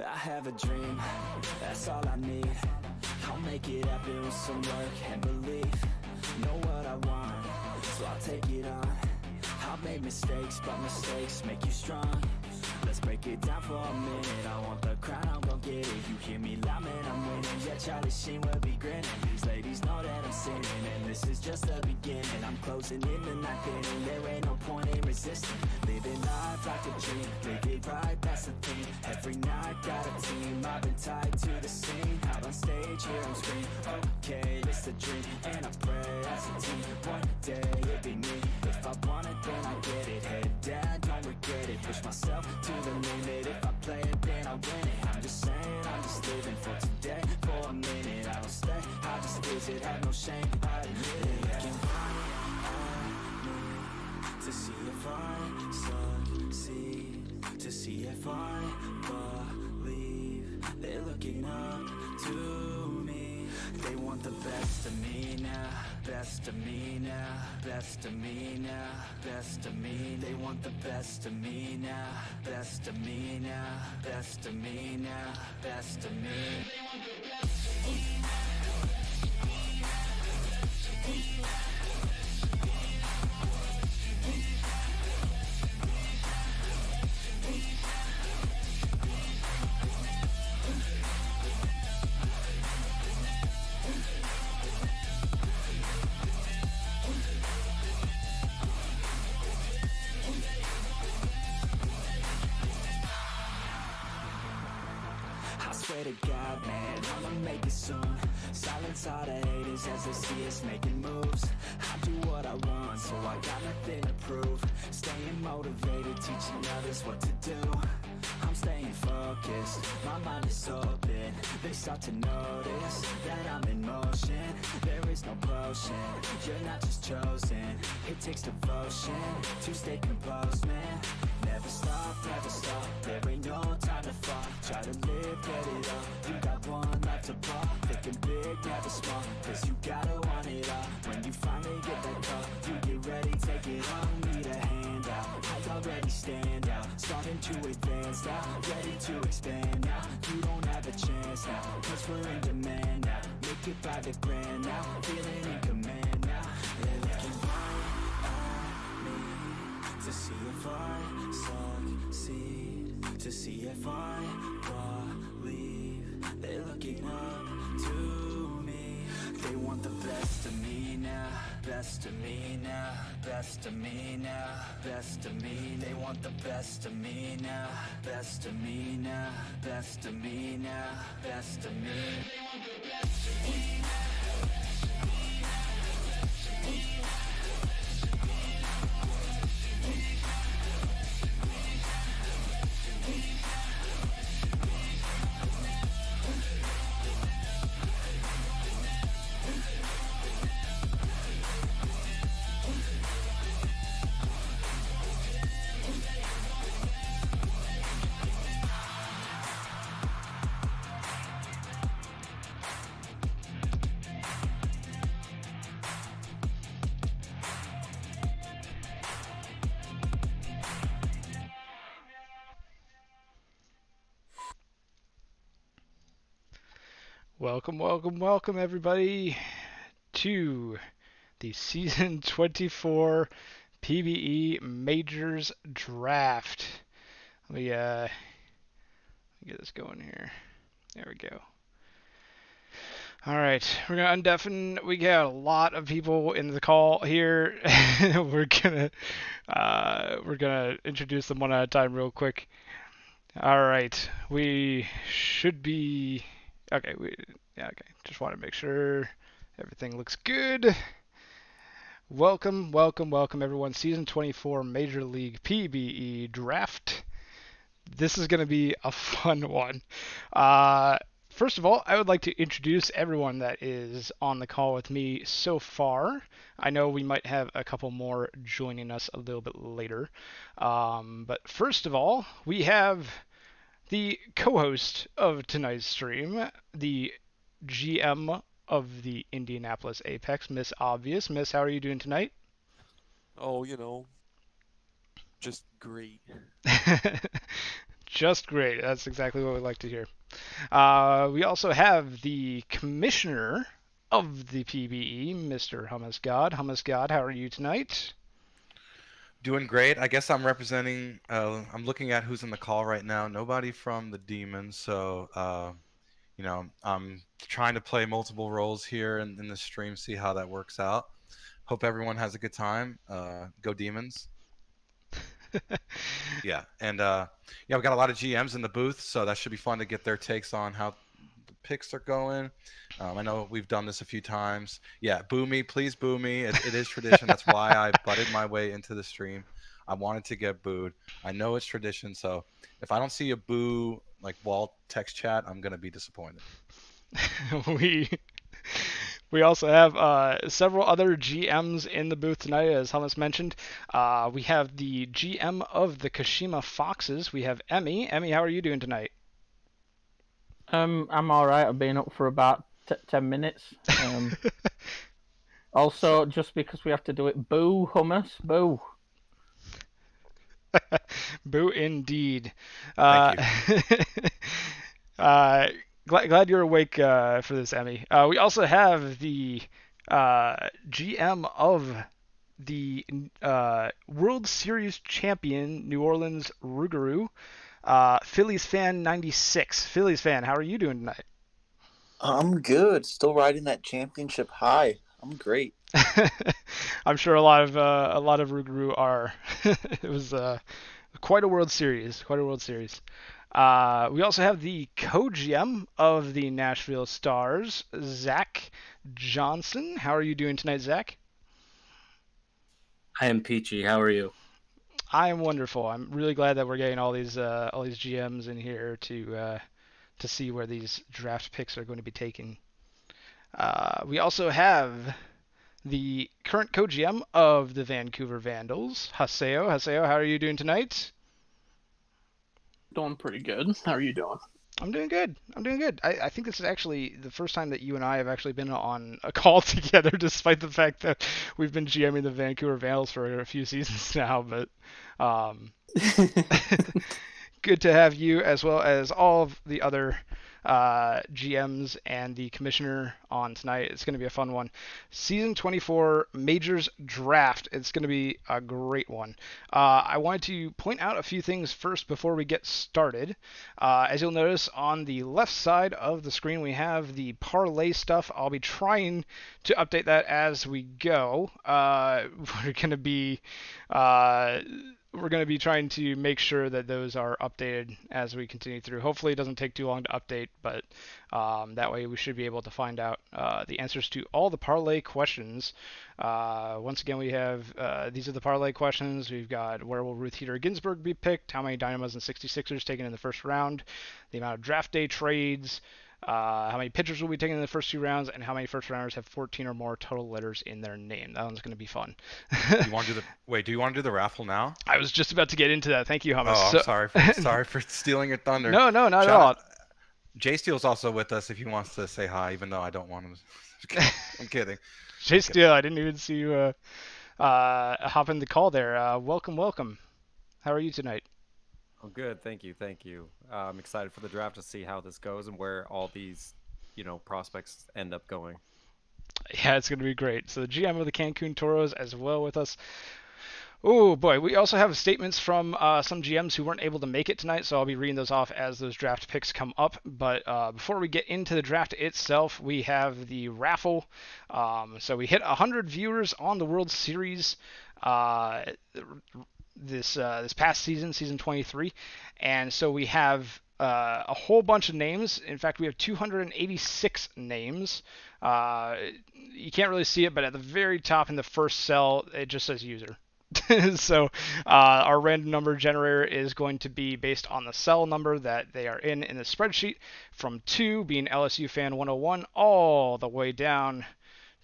I have a dream, that's all I need. I'll make it happen with some work and belief. Know what I want, so I'll take it on. I'll make mistakes, but mistakes make you strong. Let's break it down for a minute. I want the crown, I'm gon' get it. You hear me loud, man, I'm winning. Yeah, Charlie Sheen will be grinning. These ladies know that I'm sinning, and this is just the beginning. I'm closing in the night inning. There ain't no point in resisting. Living life like a dream, live it right, that's the thing. Every night got a team, I've been tied to the scene. Out on stage, here on screen. Okay, it's a dream, and I pray as a team. One day it'll be me. If I want it, then I get it. Head down, don't regret it. Push myself to the limit. If I play it, then I win it. I'm just saying, I'm just living for today. For a minute, I don't stay, I just visit. Have no shame, I admit it. Looking right at me to see if I succeed, to see if I believe. They're looking up to me. They want the best of me now, best of me now, best of me now, best of me. They want the best of me now, best of me now, best of me now, best of me. They want the best of me now. I swear to God, man, I'ma make it soon. Silence all the haters as they see us making moves. I do what I want, so I got nothing to prove. Staying motivated, teaching others what to do. I'm staying focused, my mind is open. They start to notice that I'm in motion. There is no potion, you're not just chosen. It takes devotion to stay composed, man. Never stop, there ain't no time to fall. Try to live, get it all, you got one life to ball. Thinking big, never small, cause you gotta want it all. When you finally get that call, you get ready, take it on. Need a handout, I already stand out. Starting to advance now, ready to expand now. You don't have a chance now, cause we're in demand now. Make it by the grand now, feeling in command now. They're looking right at me to see if I succeed, to see if I believe. They're looking up to me. They want the best of me now, best of me now, best of me now, best of me. They want the best of me now, best of me now, best of me now, best of me. They want the best of me now. Welcome, welcome, welcome, everybody, to the Season 24 PBE Majors Draft. Let me get this going here. There we go. All right, we're gonna undeafen. We got a lot of people in the call here. we're gonna introduce them one at a time, real quick. All right, we should be. Okay, okay. Just want to make sure everything looks good. Welcome, welcome, welcome, everyone. Season 24 Major League PBE Draft. This is going to be a fun one. First of all, I would like to introduce everyone that is on the call with me so far. I know we might have a couple more joining us a little bit later. But first of all, we have the co-host of tonight's stream, the GM of the Indianapolis Apex, Miss Obvious. Miss, how are you doing tonight? Oh, just great. Just great. That's exactly what we like to hear. We also have the commissioner of the PBE, Mr. Hummus God. Hummus God, how are you tonight? Doing great. I guess I'm representing. I'm looking at who's in the call right now. Nobody from the Demons, so I'm trying to play multiple roles here in the stream, see how that works out. Hope everyone has a good time. Go Demons! Yeah, and yeah, we got a lot of GMs in the booth, so that should be fun to get their takes on how the picks are going. I know we've done this a few times. Yeah, boo me, please boo me. It is tradition. That's why I butted my way into the stream. I wanted to get booed. I know it's tradition, so if I don't see a boo like wall text chat, I'm gonna be disappointed. we we also have several other GMs in the booth tonight, as Hummus mentioned. We have the GM of the Kashima Foxes. We have Emmy. Emmy, how are you doing tonight? I'm all right. I've been up for about 10 minutes. Also, just because we have to do it, boo hummus, boo. Boo indeed. Thank Uh, you. glad you're awake for this, Emmy. We also have the GM of the World Series champion, New Orleans Rougarou, Phillies fan 96. Phillies fan, how are you doing tonight? I'm good. Still riding that championship high. I'm great. I'm sure a lot of Rougarou are. It was quite a World Series. Quite a World Series. We also have the co-GM of the Nashville Stars, Zach Johnson. How are you doing tonight, Zach? I am peachy. How are you? I am wonderful. I'm really glad that we're getting all these GMs in here to see where these draft picks are going to be taken. We also have the current co-GM of the Vancouver Vandals, Haseo. Haseo, how are you doing tonight? Doing pretty good. How are you doing? I'm doing good. I'm doing good. I think this is actually the first time that you and I have actually been on a call together, despite the fact that we've been GMing the Vancouver Vandals for a few seasons now. But um, good to have you, as well as all of the other GMs and the commissioner on tonight. It's going to be a fun one. Season 24 Majors Draft. It's going to be a great one. I wanted to point out a few things first before we get started. As you'll notice on the left side of the screen, we have the parlay stuff. I'll be trying to update that as we go. We're going to be we're going to be trying to make sure that those are updated as we continue through. Hopefully it doesn't take too long to update, but that way we should be able to find out the answers to all the parlay questions. Once again, we have these are the parlay questions. We've got where will Ruth Heater Ginsburg be picked, how many Dynamos and 66ers taken in the first round, the amount of draft day trades, how many pitchers will be taken in the first 2 rounds, and how many first rounders have 14 or more total letters in their name. That one's going to be fun. You want to do the wait? Do you want to do the raffle now? I was just about to get into that. Thank you, Hummus. Oh, I'm sorry for stealing your thunder. No, not at Shout all. out, Jay Steele's also with us if he wants to say hi, even though I don't want him. I'm kidding. Jay Steele, I didn't even see you hop in the call there. Welcome. How are you tonight? Oh, good. Thank you. I'm excited for the draft to see how this goes and where all these, prospects end up going. Yeah, it's going to be great. So the GM of the Cancun Toros as well with us. Oh boy, we also have statements from some GMs who weren't able to make it tonight, so I'll be reading those off as those draft picks come up. But before we get into the draft itself, we have the raffle. So we hit 100 viewers on the World Series this past season, season 23, and so we have a whole bunch of names. In fact, we have 286 names. You can't really see it, but at the very top in the first cell, it just says user. So our random number generator is going to be based on the cell number that they are in the spreadsheet, from 2 being LSU fan 101 all the way down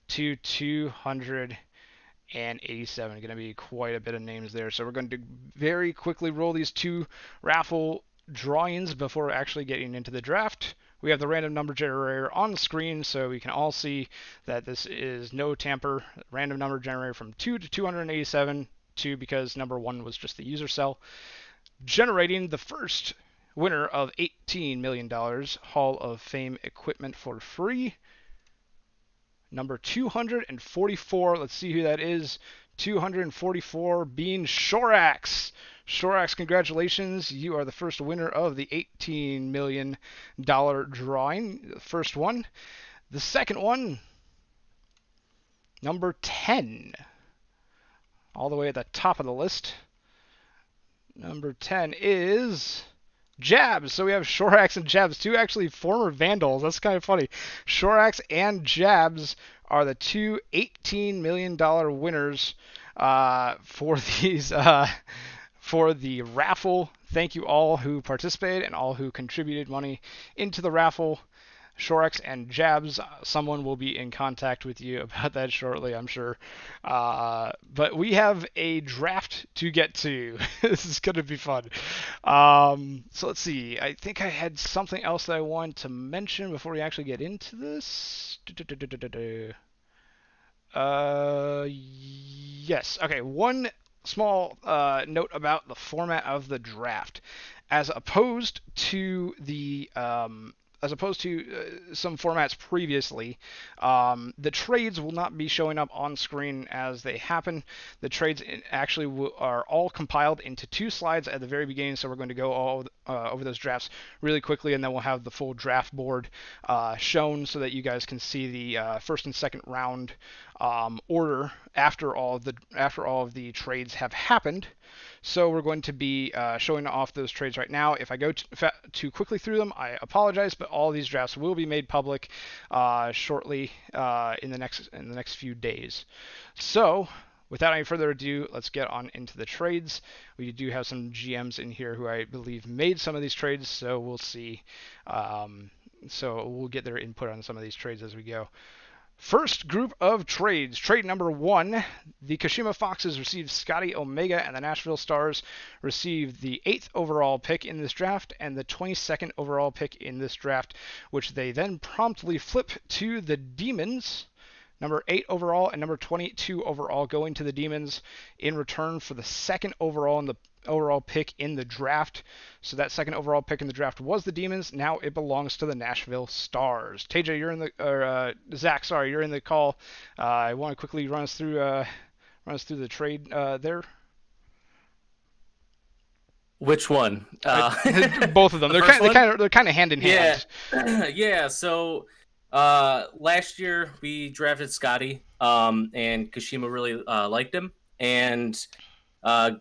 to 287. Going to be quite a bit of names there. So we're going to very quickly roll these 2 raffle drawings before actually getting into the draft. We have the random number generator on the screen, so we can all see that this is no tamper. Random number generator from 2 to 287, 2 because number 1 was just the user cell. Generating the first winner of $18 million Hall of Fame equipment for free. Number 244, let's see who that is. 244 being Shorax. Shorax, congratulations. You are the first winner of the $18 million drawing. The first one. The second one, number 10. All the way at the top of the list. Number 10 is Jabs. So we have Shorax and Jabs, two actually former Vandals. That's kind of funny. Shorax and Jabs are the two $18 million winners for these for the raffle. Thank you all who participated and all who contributed money into the raffle. Shorax and Jabs, someone will be in contact with you about that shortly, I'm sure. But we have a draft to get to. This is going to be fun. So let's see. I think I had something else that I wanted to mention before we actually get into this. Yes. Okay, one small note about the format of the draft. As opposed to some formats previously, the trades will not be showing up on screen as they happen. The trades actually are all compiled into two slides at the very beginning, so we're going to go all over those drafts really quickly, and then we'll have the full draft board shown so that you guys can see the first and second round order after all of the trades have happened. So we're going to be showing off those trades right now. If I go too quickly through them, I apologize, but all these drafts will be made public shortly in the next few days. So without any further ado, let's get on into the trades. We do have some GMs in here who I believe made some of these trades, so we'll see. So we'll get their input on some of these trades as we go. First group of trades. Trade number 1. The Kashima Foxes received Scotty Omega, and the Nashville Stars received the 8th overall pick in this draft and the 22nd overall pick in this draft, which they then promptly flip to the Demons. Number 8 overall and number 22 overall going to the Demons in return for the 2nd overall pick in the draft. So that 2nd overall pick in the draft was the Demons. Now it belongs to the Nashville Stars. TJ, Zach, sorry, you're in the call. I want to quickly run us through the trade there. Which one? Both of them. The They're kind of hand in hand. Yeah. So last year we drafted Scotty, and Kashima really liked him, and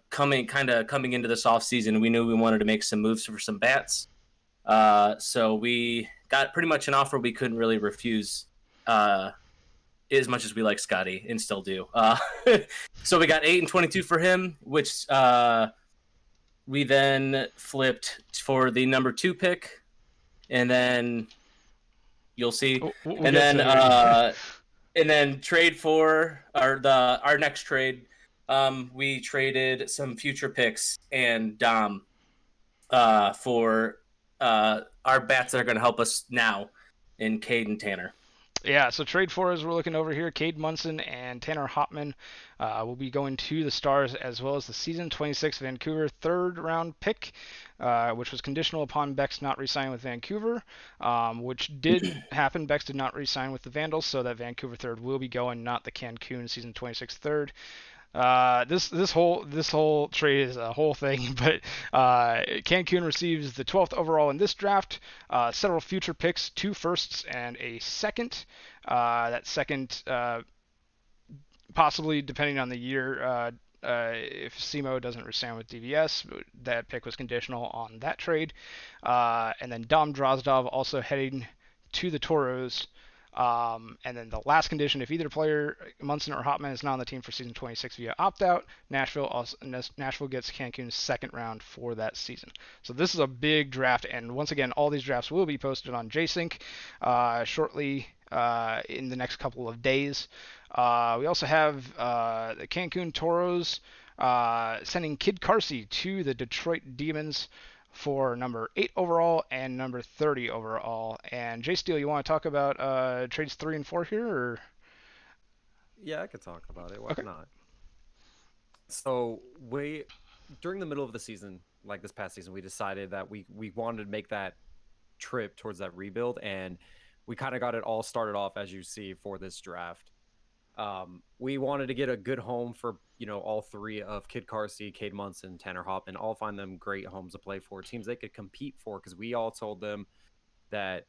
coming into this offseason, we knew we wanted to make some moves for some bats. So we got pretty much an offer we couldn't really refuse, as much as we like Scotty and still do. So we got 8 and 22 for him, which we then flipped for the number 2 pick, and then you'll see, and then trade for our next trade. We traded some future picks and Dom for our bats that are going to help us now in Cade and Tanner. Yeah, so trade for, as we're looking over here, Cade Munson and Tanner Hopman will be going to the Stars, as well as the season 26 Vancouver 3rd round pick, which was conditional upon Bex not re-signing with Vancouver, which did happen. Bex did not re-sign with the Vandals, so that Vancouver 3rd will be going, not the Cancun season 26 3rd. This whole trade is a whole thing, but Cancun receives the 12th overall in this draft, several future picks, 2 firsts and a 2nd. That 2nd, possibly depending on the year, if SEMO doesn't resign with DVS, that pick was conditional on that trade. And then Dom Drozdov also heading to the Toros. And then the last condition, if either player, Munson or Hopman, is not on the team for season 26 via opt-out, Nashville gets Cancun's 2nd round for that season. So this is a big draft, and once again, all these drafts will be posted on JSync shortly in the next couple of days. We also have the Cancun Toros sending Kid Carsey to the Detroit Demons for number 8 overall and number 30 overall. And Jay Steele, you want to talk about trades 3 and 4 here? Or? Yeah, I could talk about it. Why not? So during the middle of the season, like this past season, we decided that we wanted to make that trip towards that rebuild, and we kind of got it all started off as you see for this draft. We wanted to get a good home for all three of Kid Carsey, Cade Munson, Tanner Hop, and all find them great homes to play for, teams they could compete for, because we all told them that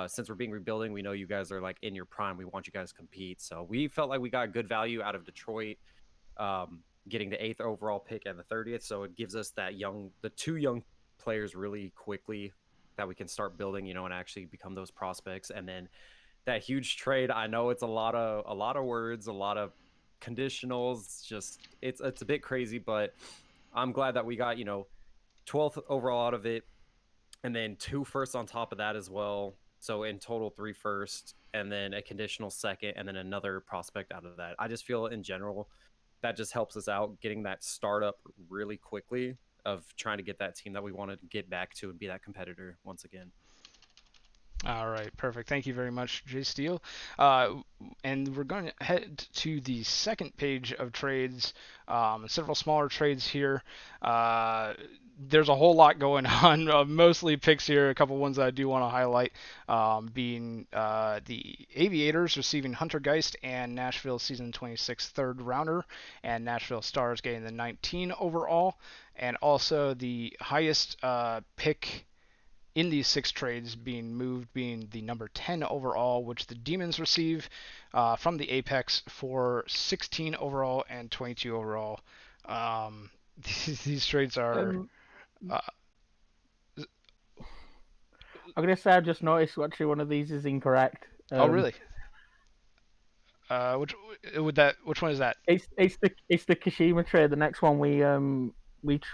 since we're being rebuilding, we know you guys are like in your prime. We want you guys to compete. So we felt like we got good value out of Detroit, getting the 8th overall pick and the 30th. So it gives us the two young players really quickly that we can start building, and actually become those prospects. And then that huge trade, I know it's a lot of words, a lot of conditionals. Just it's a bit crazy, but I'm glad that we got 12th overall out of it, and then 2 firsts on top of that as well. So in total 3 firsts, and then a conditional second, and then another prospect out of that. I just feel in general that just helps us out getting that startup really quickly of trying to get that team that we wanted to get back to and be that competitor once again. All right, perfect. Thank you very much, Jay Steele. And we're going to head to the second page of trades. Several smaller trades here. There's a whole lot going on, mostly picks here. A couple ones that I do want to highlight, being the Aviators receiving Hunter Geist and Nashville Season 26 third rounder, and Nashville Stars getting the 19 overall, and also the highest pick in these 6 trades being moved being the number 10 overall, which the Demons receive from the Apex for 16 overall and 22 overall. These trades are... I'm going to say I just noticed actually one of these is incorrect. Oh, really? Which one is that? It's the Kashima trade. The next one we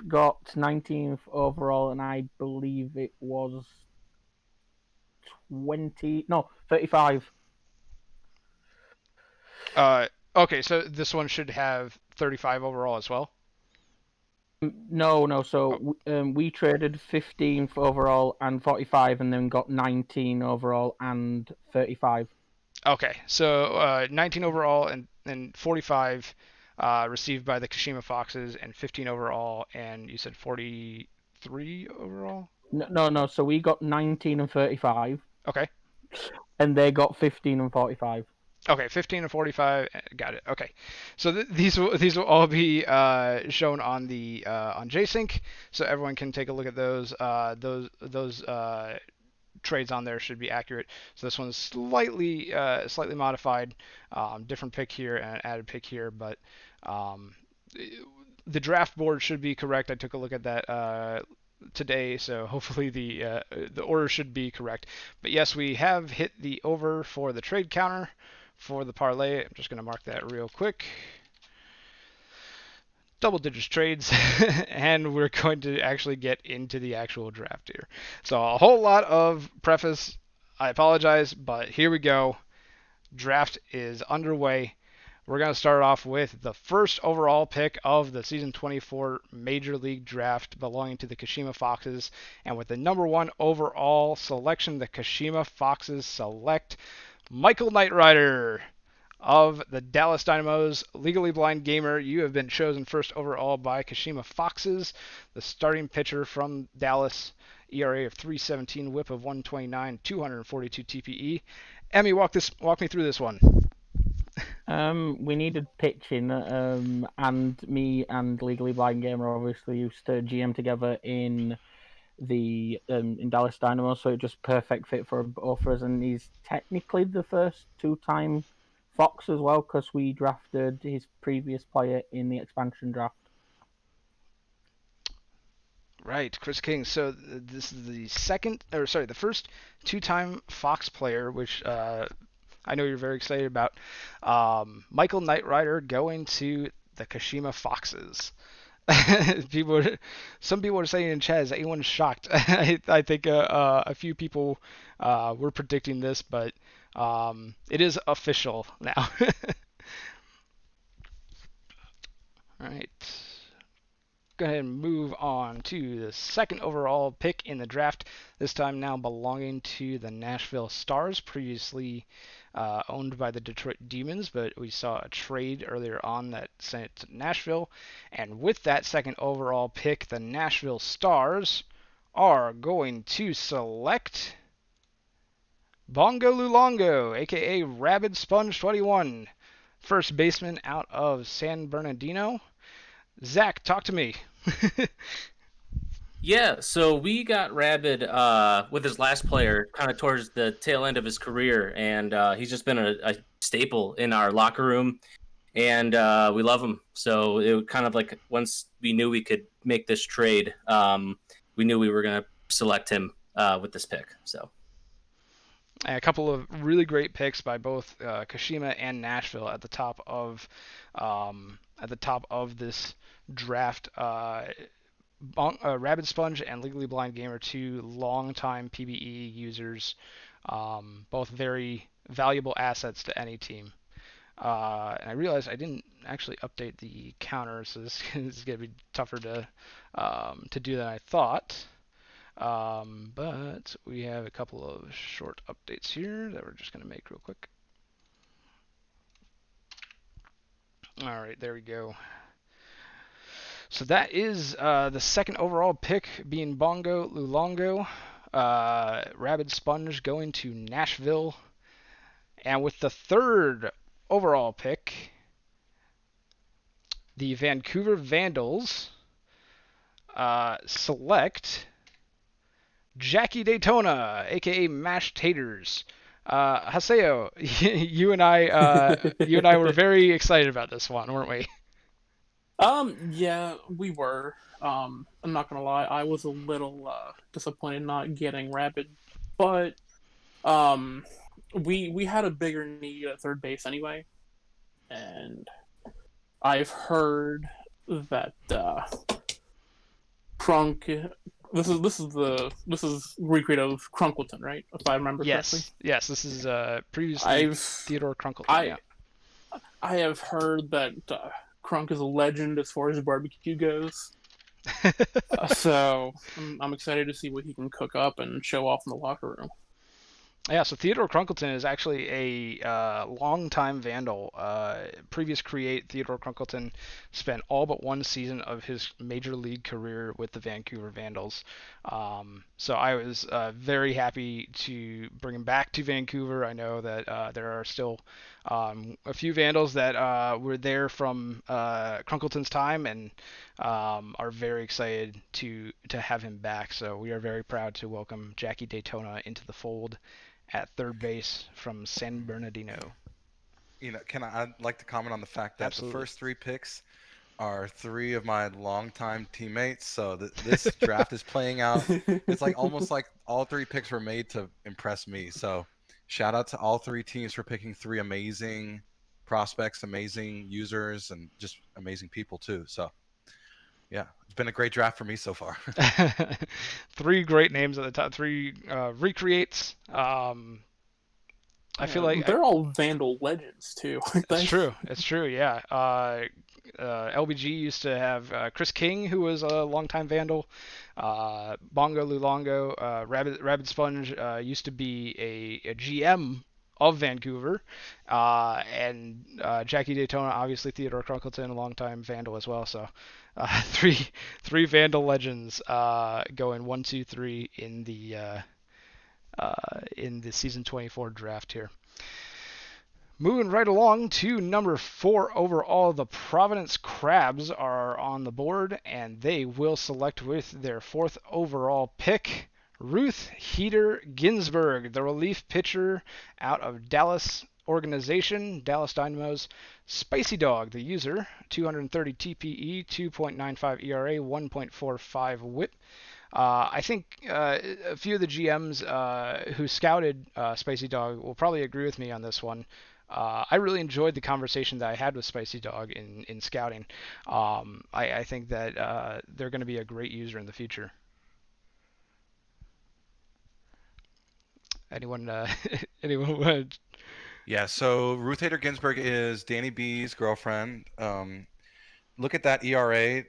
got 19th overall, and I believe it was 35. Okay, so this one should have 35 overall as well? No. So we traded 15th overall and 45, and then got 19 overall and 35. Okay, so 19 overall and 45 received by the Kashima Foxes, and 15 overall, and you said 43 overall? No. So we got 19 and 35. Okay. And they got 15 and 45. Okay, 15 and 45. Got it. Okay, so these will all be shown on the on JSync, so everyone can take a look at those. Those trades on there should be accurate. So this one's slightly modified, different pick here and added pick here, but the draft board should be correct. I took a look at that today, so hopefully the order should be correct. But yes, we have hit the over for the trade counter for the parlay. I'm just going to mark that real quick. Double digits trades, and we're going to actually get into the actual draft here. So a whole lot of preface. I apologize, but here we go. Draft is underway. We're going to start off with the first overall pick of the Season 24 Major League Draft belonging to the Kashima Foxes. And with the number 1 overall selection, the Kashima Foxes select Michael Knightrider of the Dallas Dynamos. Legally Blind Gamer, you have been chosen first overall by Kashima Foxes, the starting pitcher from Dallas. ERA of 3.17, WHIP of 129, 242 TPE. Emmy, walk me through this one. We needed pitching, and me and Legally Blind Gamer obviously used to GM together in the in Dallas Dynamo, so it just perfect fit for both of us. And he's technically the first 2-time Fox as well, because we drafted his previous player in the expansion draft. Right, Chris King. So this is the first 2-time Fox player, which I know you're very excited about. Michael Knightrider going to the Kashima Foxes. Some people are saying in chat, is anyone shocked? I think a few people were predicting this, but it is official now. All right. go ahead and move on to the second overall pick in the draft. This time now belonging to the Nashville Stars, previously owned by the Detroit Demons, but we saw a trade earlier on that sent it to Nashville. And with that second overall pick, the Nashville Stars are going to select Bongo Lulongo, aka Rabid Sponge 21, first baseman out of San Bernardino. Zach, talk to me. Yeah, so we got Rabid with his last player kind of towards the tail end of his career, and he's just been a staple in our locker room, and we love him. So it was kind of like once we knew we could make this trade, we knew we were going to select him with this pick. So A couple of really great picks by both Kashima and Nashville at the top of this draft. Rabid Sponge and Legally Blind Gamer, two longtime PBE users, both very valuable assets to any team. And I realized I didn't actually update the counter, so this is going to be tougher to do than I thought. But we have a couple of short updates here that we're just going to make real quick. All right, there we go. So that is the second overall pick being Bongo Lulongo. Rabid Sponge going to Nashville. And with the third overall pick, the Vancouver Vandals select Jackie Daytona, aka Mashed Taters. Haseo, you and I were very excited about this one, weren't we? Yeah, we were. I'm not gonna lie, I was a little disappointed not getting Rapid, but we had a bigger need at third base anyway, and I've heard that Crunk. This is recreate of Crunkleton, right? If I remember correctly. Yes. This is previously Theodore Crunkleton. I have heard that Crunk is a legend as far as barbecue goes. So I'm excited to see what he can cook up and show off in the locker room. Yeah, so Theodore Crunkleton is actually a longtime Vandal. Previous create, Theodore Crunkleton spent all but one season of his major league career with the Vancouver Vandals. So I was very happy to bring him back to Vancouver. I know that there are still a few Vandals that were there from Crunkleton's time and are very excited to have him back. So we are very proud to welcome Jackie Daytona into the fold at third base from San Bernardino. I'd like to comment on the fact that Absolutely. The first three picks are three of my longtime teammates. So this draft is playing out. It's like almost like all three picks were made to impress me. So shout out to all three teams for picking three amazing prospects, amazing users, and just amazing people too. So yeah, it's been a great draft for me so far. Three great names at the top. Three recreates. I feel like they're all Vandal legends too. It's true. Yeah. LBG used to have Chris King, who was a longtime Vandal. Bongo Lulongo, Rabid Sponge used to be a GM of Vancouver, and Jackie Daytona, obviously Theodore Crunkleton, a longtime Vandal as well. So three Vandal legends going 1, 2, 3 in the season 24 draft here. Moving right along to number 4 overall, the Providence Crabs are on the board, and they will select with their 4th overall pick Ruth Heater Ginsburg, the relief pitcher out of Dallas organization, Dallas Dynamos. Spicy Dog, the user, 230 TPE, 2.95 ERA, 1.45 WHIP. I think a few of the GMs who scouted Spicy Dog will probably agree with me on this one. I really enjoyed the conversation that I had with Spicy Dog in scouting. I think that they're going to be a great user in the future. Anyone? Anyone? Yeah. So Ruth Hader Ginsburg is Danny B's girlfriend. Look at that ERA.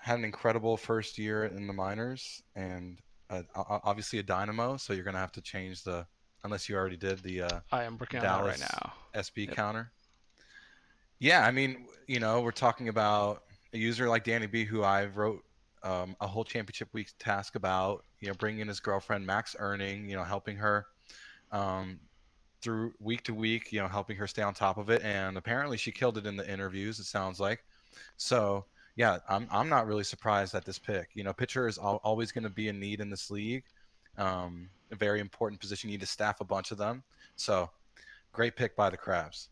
had an incredible first year in the minors, and obviously a dynamo. So you're gonna have to change unless you already did the I am working on that right Dallas now. SB Yep. counter. Yeah, I mean, we're talking about a user like Danny B, who I wrote a whole championship week task about. Bringing in his girlfriend Max Earning, helping her um, through week to week, helping her stay on top of it. And apparently she killed it in the interviews, it sounds like. So yeah, I'm not really surprised at this pick. Pitcher is always going to be a need in this league. A very important position. You need to staff a bunch of them. So great pick by the Crabs.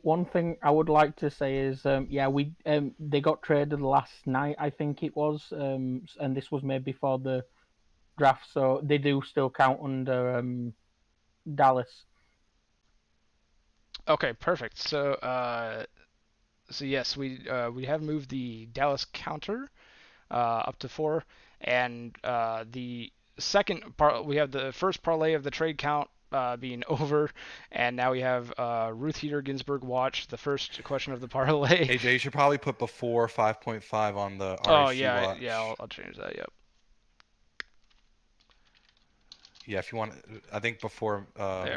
One thing I would like to say is, they got traded last night, I think it was, and this was made before the draft, so they do still count under Dallas. Okay, perfect. So yes, we have moved the Dallas counter up to 4, and the second part, we have the first parlay of the trade count being over, and now we have Ruth Heater Ginsburg watch, the first question of the parlay. AJ, you should probably put before 5.5 on the RSG Oh yeah, watch. yeah, I'll change that. Yep. Yeah, if you want, I think before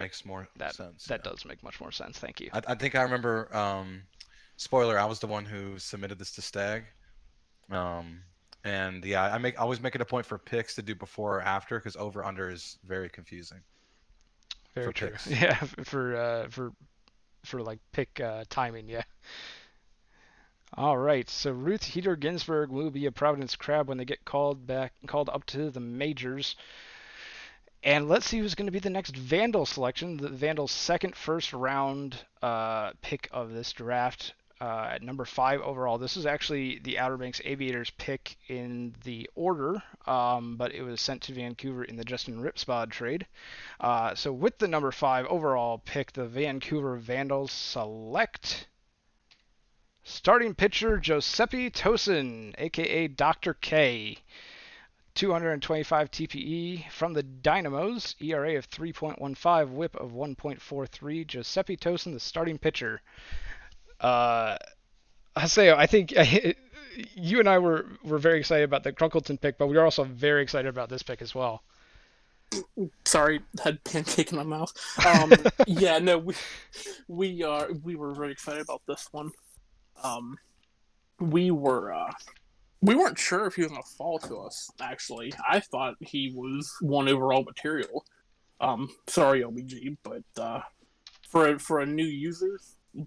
makes more sense. That does make much more sense. Thank you. I think I remember. Spoiler: I was the one who submitted this to Stag. And yeah, I always make it a point for picks to do before or after, because over under is very confusing. Very true. Picks. Yeah, for like pick timing. Yeah. All right, so Ruth Heater Ginsburg will be a Providence Crab when they get called up to the majors. And let's see who's going to be the next Vandal selection. The Vandal's second first round pick of this draft at number 5 overall. This is actually the Outer Banks Aviators pick in the order, but it was sent to Vancouver in the Justin Ripspod trade. So with the number 5 overall pick, the Vancouver Vandals select starting pitcher Giuseppe Tosin, aka Dr. K. 225 TPE from the Dynamos, ERA of 3.15, WHIP of 1.43. Giuseppe Tosin, the starting pitcher. I think you and I were very excited about the Crunkleton pick, but we were also very excited about this pick as well. Sorry, had pancake in my mouth. Yeah, no, we were very excited about this one. We weren't sure if he was going to fall to us, actually. I thought he was 1 overall material. Sorry, OBG, but for a new user,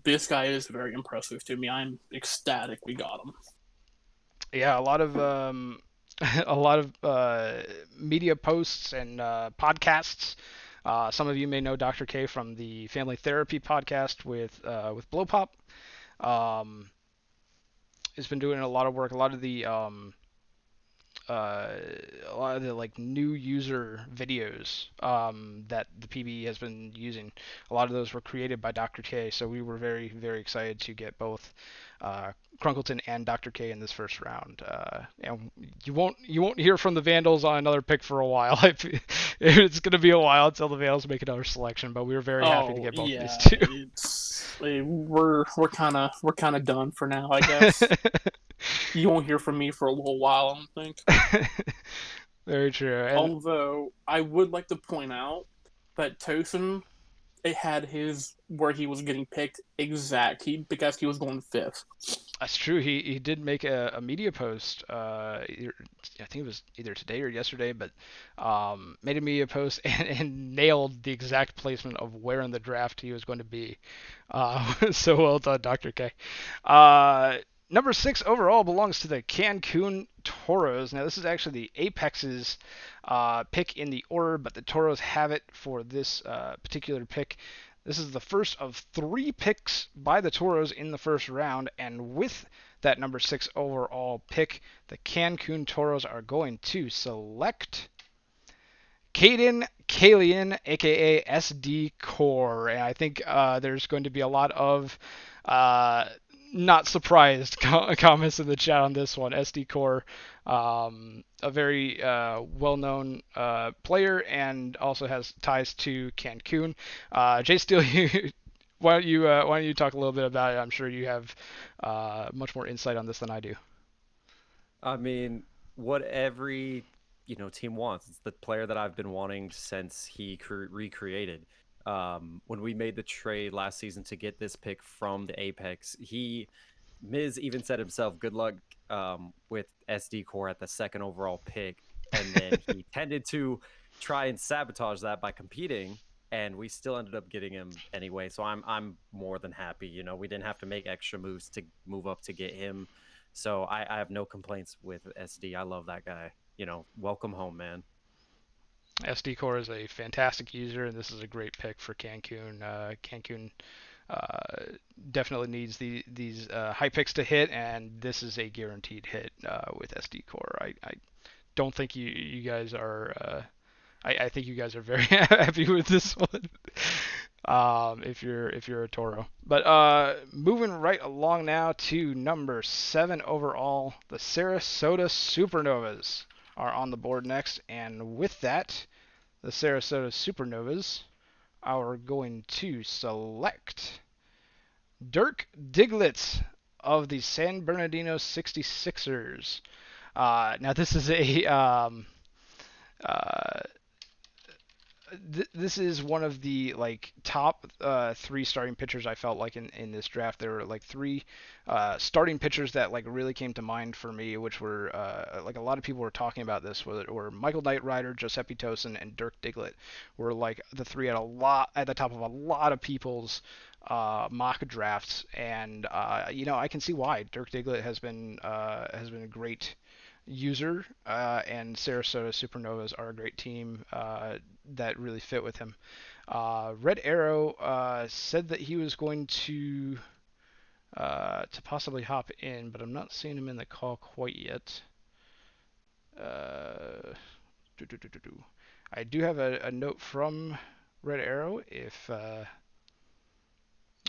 this guy is very impressive to me. I'm ecstatic we got him. Yeah, a lot of media posts and podcasts. Some of you may know Dr. K from the Family Therapy podcast with Blow Pop. Has been doing a lot of work. A lot of the like new user videos that the PBE has been using. A lot of those were created by Dr. K, so we were very, very excited to get both Crunkleton and Dr. K in this first round. And you won't hear from the Vandals on another pick for a while. It's going to be a while until the Vandals make another selection, but we were very happy to get both these two. We're kind of done for now, I guess. You won't hear from me for a little while, I don't think. Very true. And although I would like to point out that Tosin, it had where he was getting picked because he was going 5th. That's true. He did make a media post. I think it was either today or yesterday, but made a media post and nailed the exact placement of where in the draft he was going to be. So well done, Dr. K. Number 6 overall belongs to the Cancun Toros. Now, this is actually the Apex's pick in the order, but the Toros have it for this particular pick. This is the first of 3 picks by the Toros in the first round, and with that number 6 overall pick, the Cancun Toros are going to select Caden Kalian, aka SD Core. And I think there's going to be a lot of not surprised comments in the chat on this one. SD Core, a very well-known player, and also has ties to Cancun. Jay Steele, why don't you talk a little bit about it? I'm sure you have much more insight on this than I do. I mean, what every team wants. It's the player that I've been wanting since he recreated. When we made the trade last season to get this pick from the Apex, Miz even said himself, "Good luck with SD Core at the second overall pick," and then he tended to try and sabotage that by competing, and we still ended up getting him anyway. So I'm more than happy. We didn't have to make extra moves to move up to get him. So I have no complaints with SD. I love that guy. Welcome home, man. SD Core is a fantastic user, and this is a great pick for Cancun. Cancun definitely needs these high picks to hit, and this is a guaranteed hit with SD Core. I don't think you guys are. I think you guys are very happy with this one. If you're a Toro. But moving right along now to number 7 overall, the Sarasota Supernovas are on the board next, and with that, the Sarasota Supernovas are going to select Dirk Diglitz of the San Bernardino 66ers. Now this is a uh, this is one of the top 3 starting pitchers I felt like in this draft. There were 3 starting pitchers that really came to mind for me, which were a lot of people were talking about this, were Michael Knightrider, Giuseppe Tosin, and Dirk Diglett were the 3 at the top of a lot of people's mock drafts, and I can see why. Dirk Diglett has been a great user, and Sarasota Supernovas are a great team that really fit with him. Red Arrow said that he was going to possibly hop in, but I'm not seeing him in the call quite yet. I do have a note from Red Arrow if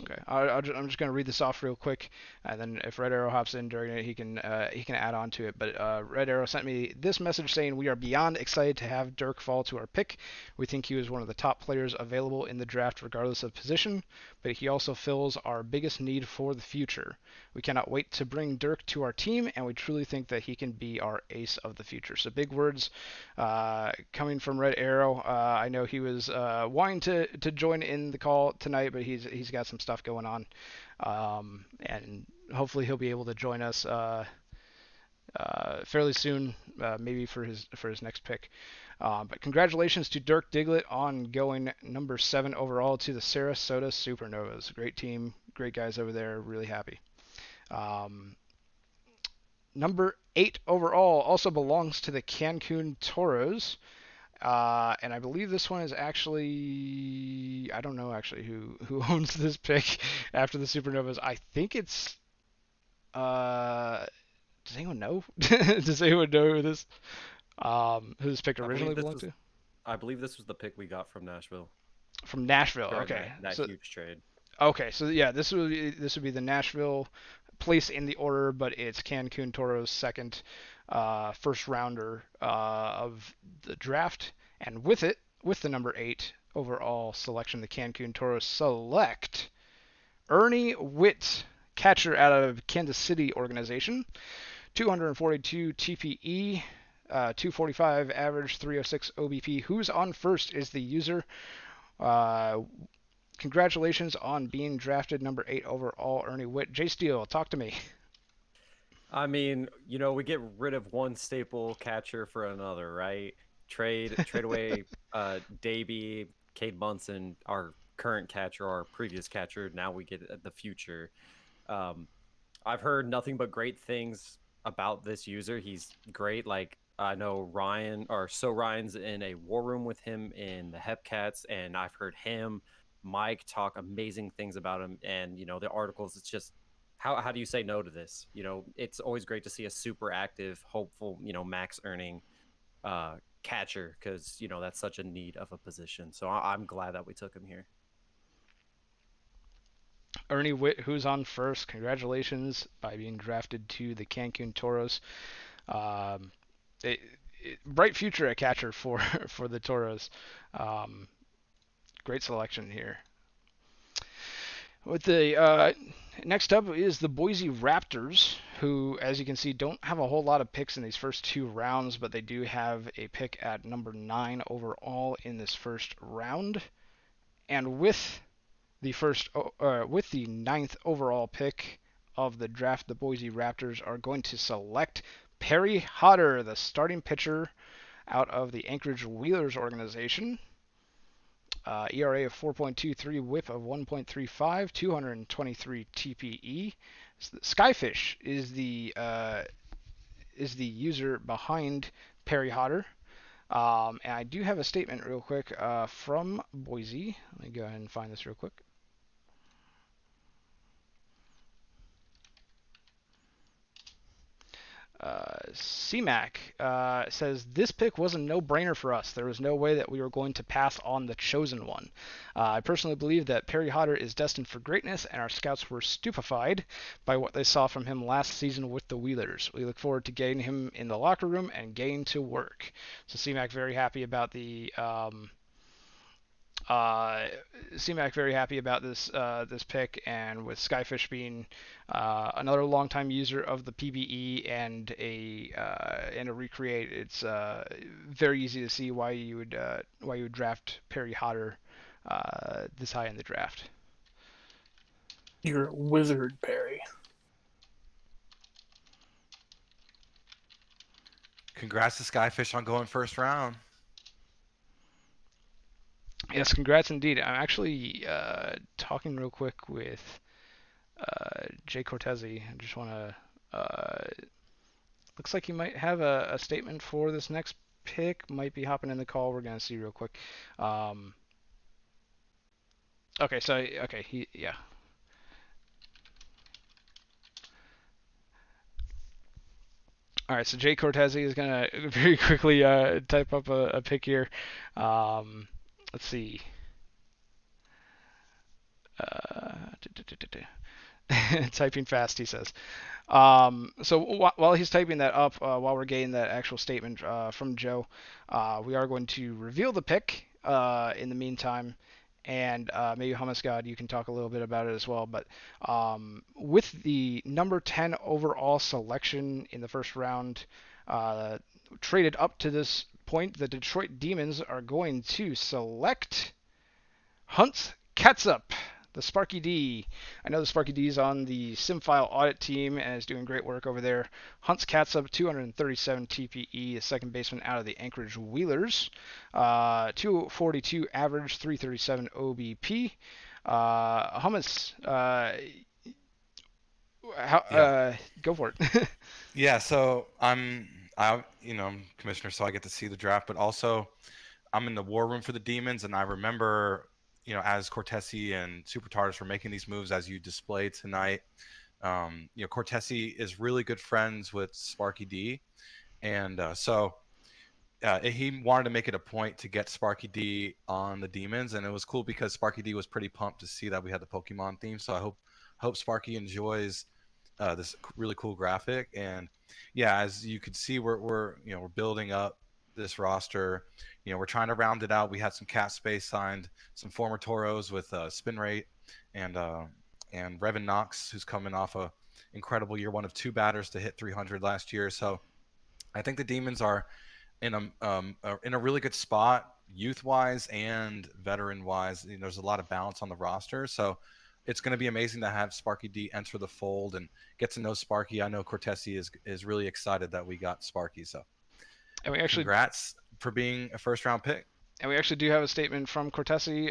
Okay, I'm just going to read this off real quick, and then if Red Arrow hops in during it, he can add on to it. But Red Arrow sent me this message saying, "We are beyond excited to have Dirk fall to our pick. We think he was one of the top players available in the draft regardless of position, but he also fills our biggest need for the future. We cannot wait to bring Dirk to our team, and we truly think that he can be our ace of the future." So big words coming from Red Arrow. I know he was wanting to join in the call tonight, but he's got some stuff going on, and hopefully he'll be able to join us fairly soon, maybe for his next pick. But congratulations to Dirk Diglett on going number 7 overall to the Sarasota Supernovas. Great team, great guys over there. Really happy. Number 8 overall also belongs to the Cancun Toros. And I believe this one is actually, I don't know actually who owns this pick after the Supernovas. I think it's, does anyone know? Does anyone know who this pick originally belonged to? I believe this was the pick we got from Nashville. From Nashville, okay. That huge trade. Okay, so yeah, this would be the Nashville place in the order, but it's Cancun Toro's second first rounder of the draft, and with the number 8 overall selection, the Cancun Toros select Ernie Witt, catcher out of Kansas City organization, 242 TPE, 245 average, 306 OBP. Who's on first is the user. Congratulations on being drafted number 8 overall, Ernie Witt. Jay Steele, talk to me. I mean, we get rid of one staple catcher for another, right? Trade away Davey, Cade Munson, our current catcher, our previous catcher. Now we get the future. I've heard nothing but great things about this user. He's great. I know Ryan's in a war room with him in the Hepcats, and I've heard him, Mike, talk amazing things about him. And the articles, it's just how do you say no to this? It's always great to see a super active, hopeful, max earning catcher, because that's such a need of a position. So I'm glad that we took him here. Ernie Witt, who's on first, congratulations by being drafted to the Cancun Toros. Bright future at catcher for the Toros. Great selection here. With the next up is the Boise Raptors, who, as you can see, don't have a whole lot of picks in these first 2 rounds, but they do have a pick at number 9 overall in this first round. And with the 9th overall pick of the draft, the Boise Raptors are going to select Perry Hodder, the starting pitcher out of the Anchorage Wheelers organization. ERA of 4.23, WHIP of 1.35, 223 TPE. Skyfish is the user behind Perry Hodder. And I do have a statement real quick from Boise. Let me go ahead and find this real quick. CMAC says, this pick was a no-brainer for us. There was no way that we were going to pass on the chosen one. I personally believe that Perry Hodder is destined for greatness, and our scouts were stupefied by what they saw from him last season with the Wheelers. We look forward to getting him in the locker room and getting to work. So CMAC very happy about the CMAC very happy about this pick, and with Skyfish being another longtime user of the PBE and a recreate, it's very easy to see why you would draft Perry Hodder this high in the draft. You're a wizard, Perry. Congrats to Skyfish on going first round. Yes, congrats indeed. I'm actually talking real quick with Jay Cortese. I just want to... looks like he might have a statement for this next pick. Might be hopping in the call. We're going to see real quick. Yeah. All right, so Jay Cortese is going to very quickly type up a pick here. Let's see. Typing fast, he says. So while he's typing that up, while we're getting that actual statement from Joe, we are going to reveal the pick in the meantime. And maybe Hummus God, you can talk a little bit about it as well. But with the number 10 overall selection in the first round, traded up to this point, the Detroit Demons are going to select Hunt Ketchup, the Sparky D. I know the Sparky D is on the SimFile audit team and is doing great work over there. Hunt's Catsup, 237 TPE, a second baseman out of the Anchorage Wheelers. 242 average, 337 OBP. Hummus, go for it. Yeah, so I'm commissioner, so I get to see the draft, but also I'm in the war room for the Demons, and I remember, as Cortese and Super Tardis were making these moves, as you displayed tonight, Cortese is really good friends with Sparky D, and so he wanted to make it a point to get Sparky D on the Demons, and it was cool because Sparky D was pretty pumped to see that we had the Pokemon theme. So I hope Sparky enjoys this really cool graphic. And yeah, as you could see, we're building up this roster. We're trying to round it out. We had some cap space signed, some former Toros with Spin Rate, and Revin Knox, who's coming off a incredible year, one of 2 batters to hit 300 last year. So I think the Demons are in a really good spot, youth-wise and veteran-wise. There's a lot of balance on the roster, so it's going to be amazing to have Sparky D enter the fold and get to know Sparky. I know Cortese is really excited that we got Sparky. So, and we actually congrats for being a first-round pick. And we actually do have a statement from Cortese.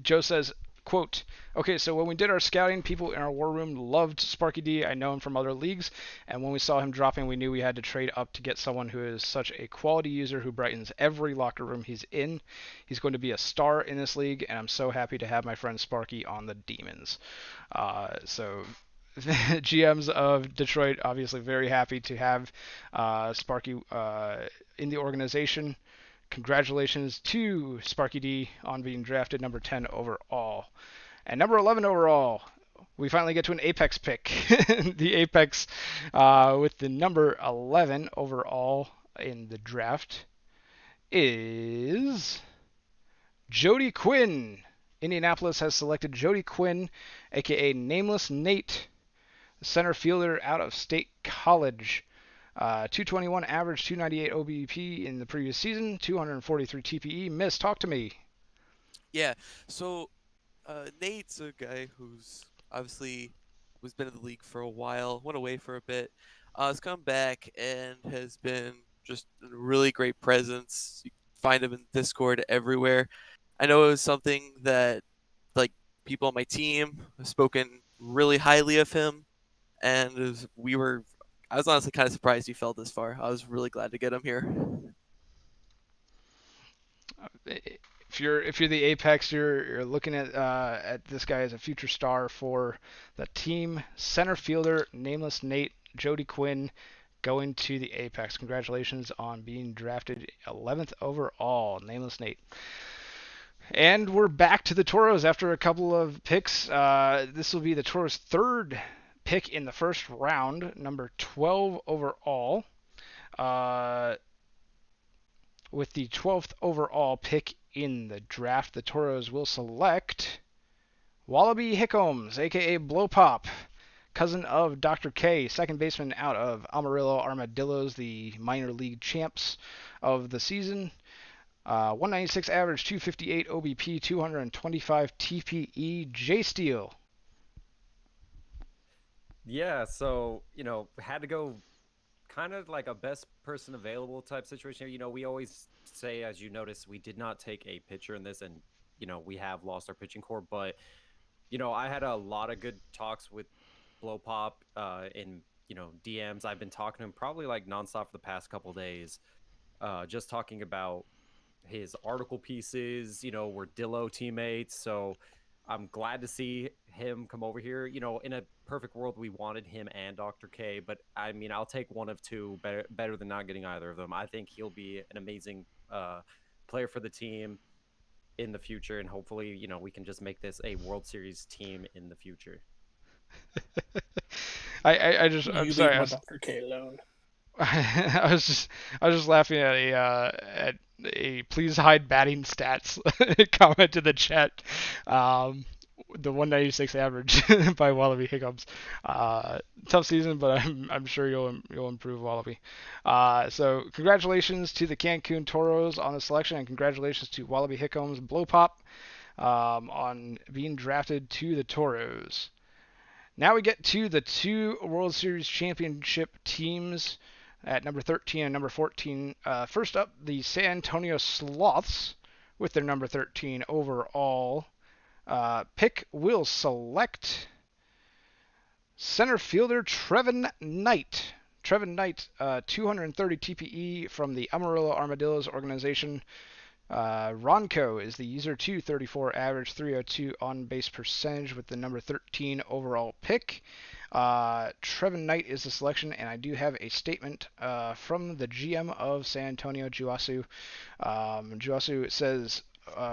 Joe says, quote, okay, so when we did our scouting, people in our war room loved Sparky D. I know him from other leagues, and when we saw him dropping, we knew we had to trade up to get someone who is such a quality user who brightens every locker room he's in. He's going to be a star in this league, and I'm so happy to have my friend Sparky on the Demons. So GMs of Detroit obviously very happy to have Sparky in the organization. Congratulations to Sparky D on being drafted number 10 overall. And number 11 overall, we finally get to an Apex pick. The Apex with the number 11 overall in the draft is Jody Quinn. Indianapolis has selected Jody Quinn, a.k.a. Nameless Nate, center fielder out of State College. 221 average, 298 OBP in the previous season, 243 TPE. Miss, talk to me. Yeah. So Nate's a guy who's obviously who's been in the league for a while, went away for a bit, has come back and has been just a really great presence. You can find him in Discord everywhere. I know it was something that like people on my team have spoken really highly of him, and I was honestly kind of surprised he fell this far. I was really glad to get him here. If you're the Apex, you're looking at this guy as a future star for the team. Center fielder, nameless Nate, Jody Quinn, going to the Apex. Congratulations on being drafted 11th overall, nameless Nate. And we're back to the Toros after a couple of picks. This will be the Toros' third pick in the first round, number 12 overall. With the 12th overall pick in the draft, the Toros will select Wallaby Hickams, aka Blow Pop, cousin of Dr. K, second baseman out of Amarillo Armadillos, the minor league champs of the season. 196 average, 258 OBP, 225 TPE. J Steel. Yeah, so, had to go kind of like a best person available type situation here. We always say, as you notice, we did not take a pitcher in this, and, we have lost our pitching core. But, I had a lot of good talks with Blow Pop in, DMs. I've been talking to him probably like nonstop for the past couple days, just talking about his article pieces. We're Dillo teammates, so I'm glad to see him come over here. In a perfect world, we wanted him and Dr. K, but I mean, I'll take one of two. Better than not getting either of them. I think he'll be an amazing player for the team in the future, and hopefully, we can just make this a World Series team in the future. I'm sorry. Leave my Dr. K alone. I was just laughing at a please hide batting stats comment in the chat. The 196 average by Wallaby Hickams. Tough season, but I'm sure you'll improve, Wallaby. So congratulations to the Cancun Toros on the selection, and congratulations to Wallaby Hickams Blow Pop on being drafted to the Toros. Now we get to the two World Series championship teams at number 13 and number 14. First up, the San Antonio Sloths with their number 13 overall pick will select center fielder Trevin Knight. Trevin Knight, 230 TPE from the Amarillo Armadillos organization. Ronco is the user, 234 average, 302 on base percentage with the number 13 overall pick. Trevin Knight is the selection, and I do have a statement from the GM of San Antonio, Juasu. Juasu says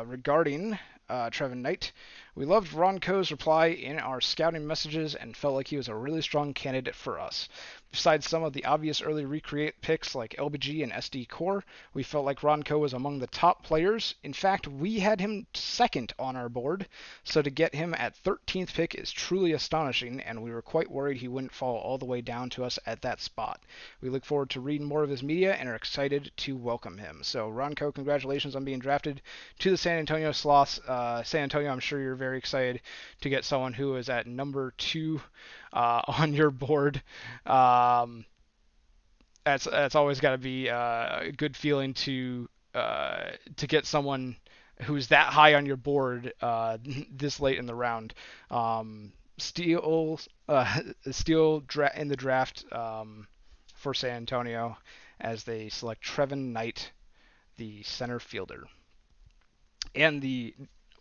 regarding Trevin Knight, we loved Ronco's reply in our scouting messages and felt like he was a really strong candidate for us. Besides some of the obvious early recreate picks like LBG and SD Core, we felt like Ronco was among the top players. In fact, we had him second on our board, so to get him at 13th pick is truly astonishing, and we were quite worried he wouldn't fall all the way down to us at that spot. We look forward to reading more of his media and are excited to welcome him. So Ronco, congratulations on being drafted to the San Antonio Sloths. San Antonio, I'm sure you're very excited to get someone who is at number 2 on your board. That's always got to be a good feeling to get someone who's that high on your board this late in the round. Steal in the draft for San Antonio as they select Trevin Knight, the center fielder. And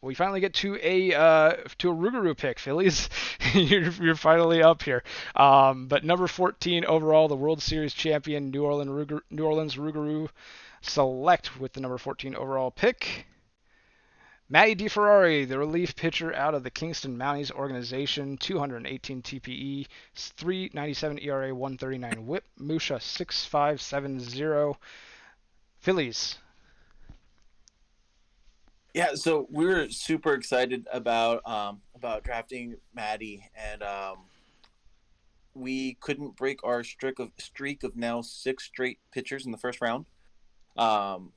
we finally get to a Rougarou pick, Phillies. you're finally up here. But number 14 overall, the World Series champion New Orleans Rougarou select with the number 14 overall pick Matty DeFerrari, the relief pitcher out of the Kingston Mounties organization, 218 TPE, 3.97 ERA, 139 WHIP. Musha 6.570. Phillies. Yeah, so we were super excited about drafting Maddie, and we couldn't break our streak of now 6 straight pitchers in the first round. Um,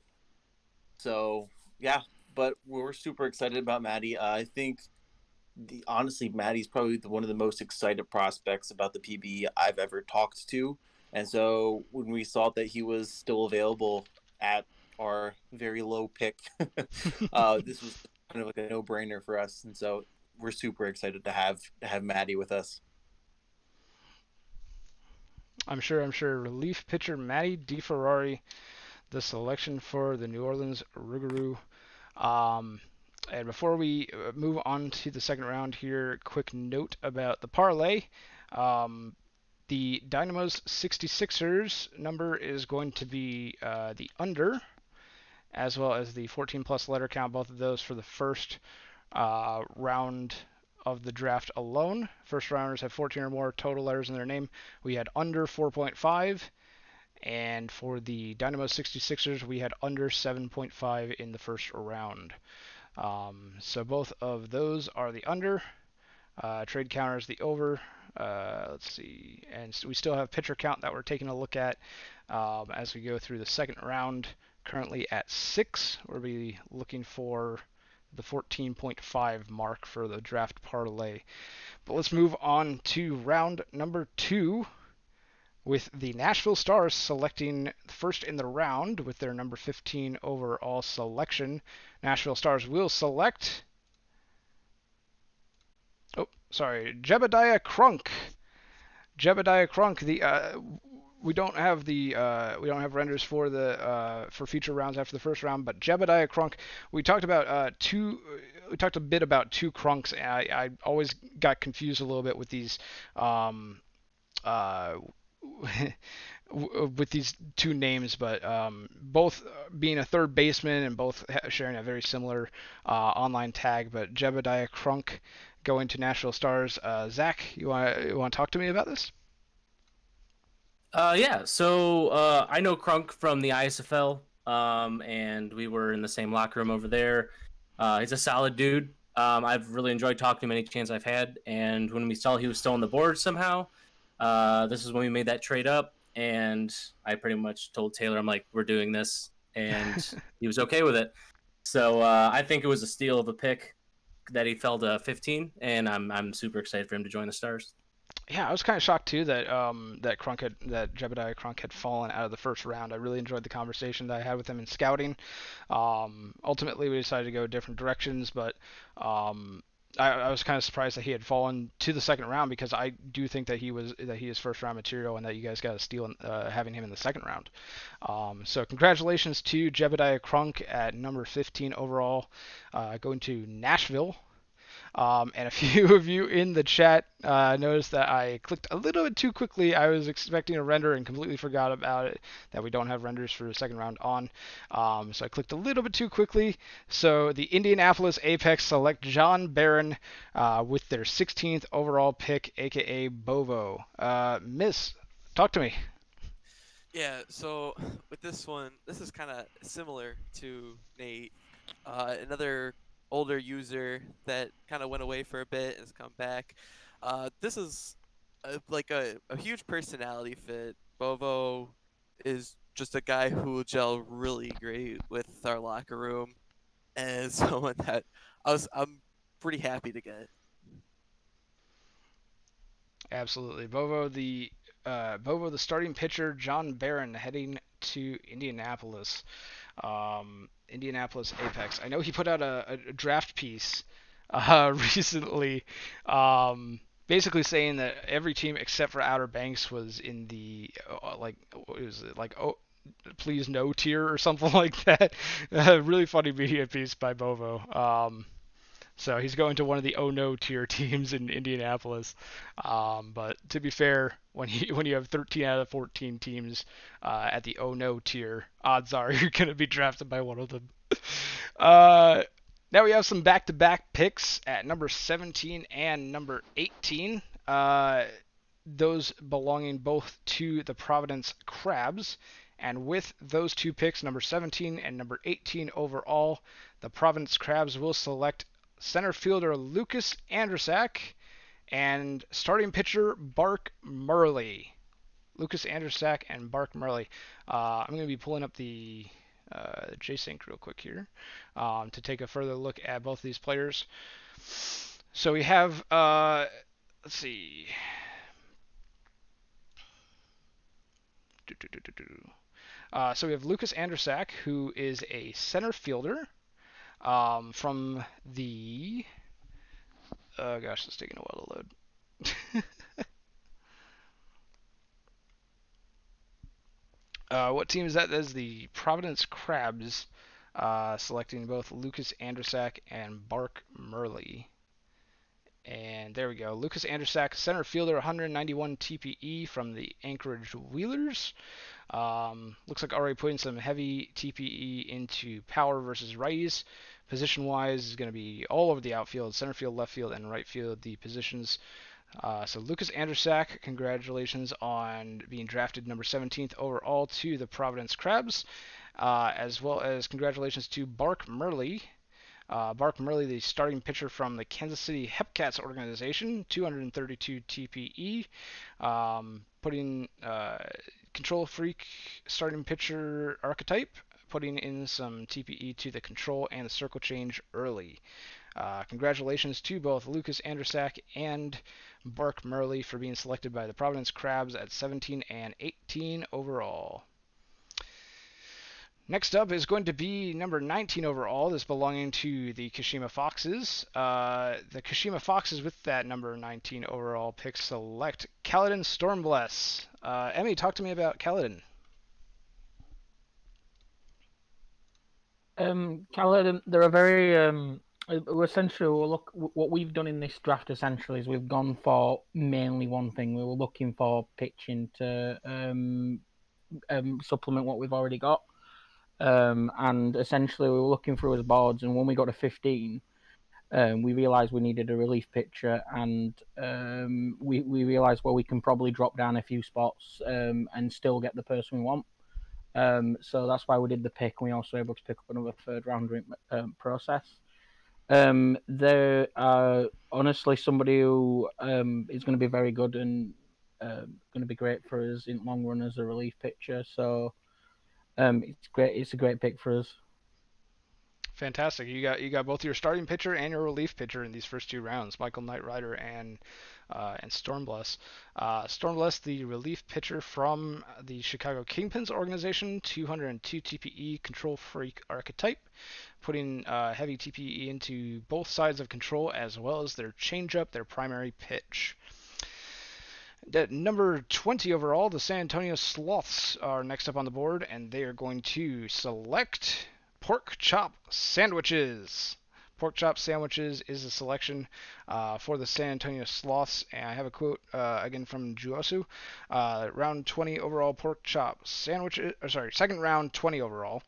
so yeah, but we're super excited about Maddie. I think honestly, Maddie's probably one of the most excited prospects about the PBE I've ever talked to. And so when we saw that he was still available at our very low pick, this was kind of like a no-brainer for us. And so we're super excited to have Maddie with us. I'm sure. Relief pitcher Matty DeFerrari, the selection for the New Orleans Rougarou. And before we move on to the second round here, quick note about the parlay. The Dynamo's 66ers number is going to be the under, as well as the 14 plus letter count, both of those for the first round of the draft alone. First rounders have 14 or more total letters in their name. We had under 4.5. And for the Dynamo 66ers, we had under 7.5 in the first round. So both of those are the under. Trade counter is the over. Let's see. And so we still have pitcher count that we're taking a look at as we go through the second round. Currently at 6. We'll be looking for the 14.5 mark for the draft parlay. But let's move on to round number 2, with the Nashville Stars selecting first in the round with their number 15 overall selection. Nashville Stars will select Jebediah Crunk. We don't have renders for for future rounds after the first round, but Jebediah Crunk. We talked about We talked a bit about two Crunks, and I always got confused a little bit with these with these two names, but both being a third baseman and both sharing a very similar online tag. But Jebediah Crunk going to Nashville Stars. Zach, you want to talk to me about this? Yeah. So I know Crunk from the ISFL, and we were in the same locker room over there. He's a solid dude. I've really enjoyed talking to him any chance I've had, and when we saw he was still on the board somehow, this is when we made that trade up, and I pretty much told Taylor, I'm like, we're doing this, and he was okay with it. So I think it was a steal of a pick that he fell to 15, and I'm super excited for him to join the Stars. Yeah, I was kind of shocked too that that Jebediah Crunk had fallen out of the first round. I really enjoyed the conversation that I had with him in scouting. Ultimately, we decided to go different directions, but I was kind of surprised that he had fallen to the second round, because I do think that he is first round material, and that you guys got a steal having him in the second round. So congratulations to Jebediah Crunk at number 15 overall, going to Nashville. And a few of you in the chat noticed that I clicked a little bit too quickly. I was expecting a render and completely forgot about it, that we don't have renders for the second round on. So I clicked a little bit too quickly. So the Indianapolis Apex select John Barron with their 16th overall pick, aka Bovo. Miss, talk to me. Yeah, so with this one, this is kind of similar to Nate. Another older user that kind of went away for a bit and has come back. This is a huge personality fit. Bovo is just a guy who will gel really great with our locker room, and someone that I'm pretty happy to get. Absolutely. Bovo, the starting pitcher, John Barron, heading to Indianapolis. Indianapolis Apex. I know he put out a draft piece recently, basically saying that every team except for Outer Banks was in the please no tier or something like that. Really funny media piece by Bovo. So he's going to one of the oh no tier teams in Indianapolis. But to be fair, when you have 13 out of 14 teams at the oh no tier, odds are you're going to be drafted by one of them. Now we have some back-to-back picks at number 17 and number 18. Those belonging both to the Providence Crabs. And with those two picks, number 17 and number 18 overall, the Providence Crabs will select center fielder Lucas Andrusak And starting pitcher, Bark Murley. Lucas Andersack and Bark Murley. I'm going to be pulling up the JSync real quick here to take a further look at both of these players. So we have, let's see. So we have Lucas Andersack, who is a center fielder from the. Oh gosh, it's taking a while to load. What team is that? That is the Providence Crabs, selecting both Lucas Andersack and Bark Murley. And there we go. Lucas Andersack, center fielder, 191 TPE from the Anchorage Wheelers. Looks like already putting some heavy TPE into power versus righties. Position-wise is going to be all over the outfield, center field, left field, and right field, the positions. So Lucas Andersack, congratulations on being drafted number 17th overall to the Providence Crabs, as well as congratulations to Bark Murley. Bark Murley, the starting pitcher from the Kansas City Hepcats organization, 232 TPE, putting control freak starting pitcher archetype, putting in some TPE to the control and the circle change early. Congratulations to both Lucas Andersack and Bark Murley for being selected by the Providence Crabs at 17 and 18 overall. Next up is going to be number 19 overall, this belonging to the Kashima Foxes. The Kashima Foxes with that number 19 overall pick select Kaladin Stormbless. Emmy, talk to me about Kaladin. Kaladin, they're a very essentially, what we've done in this draft essentially is we've gone for mainly one thing. We were looking for pitching to supplement what we've already got. And essentially we were looking through his boards, and when we got to 15, we realised we needed a relief pitcher, and we realised, well, we can probably drop down a few spots and still get the person we want. So that's why we did the pick, and we also were able to pick up another third rounder in process. There are honestly somebody who is going to be very good and going to be great for us in long run as a relief pitcher. So it's great. It's a great pick for us. Fantastic. You got both your starting pitcher and your relief pitcher in these first two rounds, Michael Knight Rider and Stormbless. Stormbless, the relief pitcher from the Chicago Kingpins organization, 202 TPE control freak archetype, putting heavy TPE into both sides of control as well as their changeup, their primary pitch. At number 20 overall, the San Antonio Sloths are next up on the board, and they are going to select Pork Chop Sandwiches. Pork Chop Sandwiches is a selection for the San Antonio Sloths, and I have a quote again from Juosu. Round 20 overall pork chop sandwiches, second round 20 overall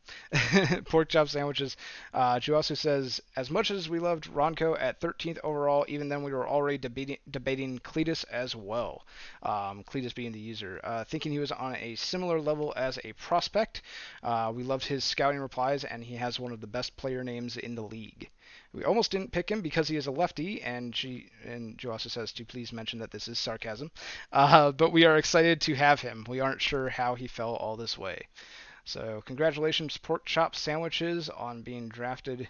pork chop sandwiches. Juosu says, as much as we loved Ronco at 13th overall, even then we were already debating Cletus as well. Cletus being the user, thinking he was on a similar level as a prospect. We loved his scouting replies, and he has one of the best player names in the league. We almost didn't pick him because he is a lefty, and Juosu says to please mention that this is sarcasm. But we are excited to have him. We aren't sure how he fell all this way. So congratulations, Pork Chop Sandwiches, on being drafted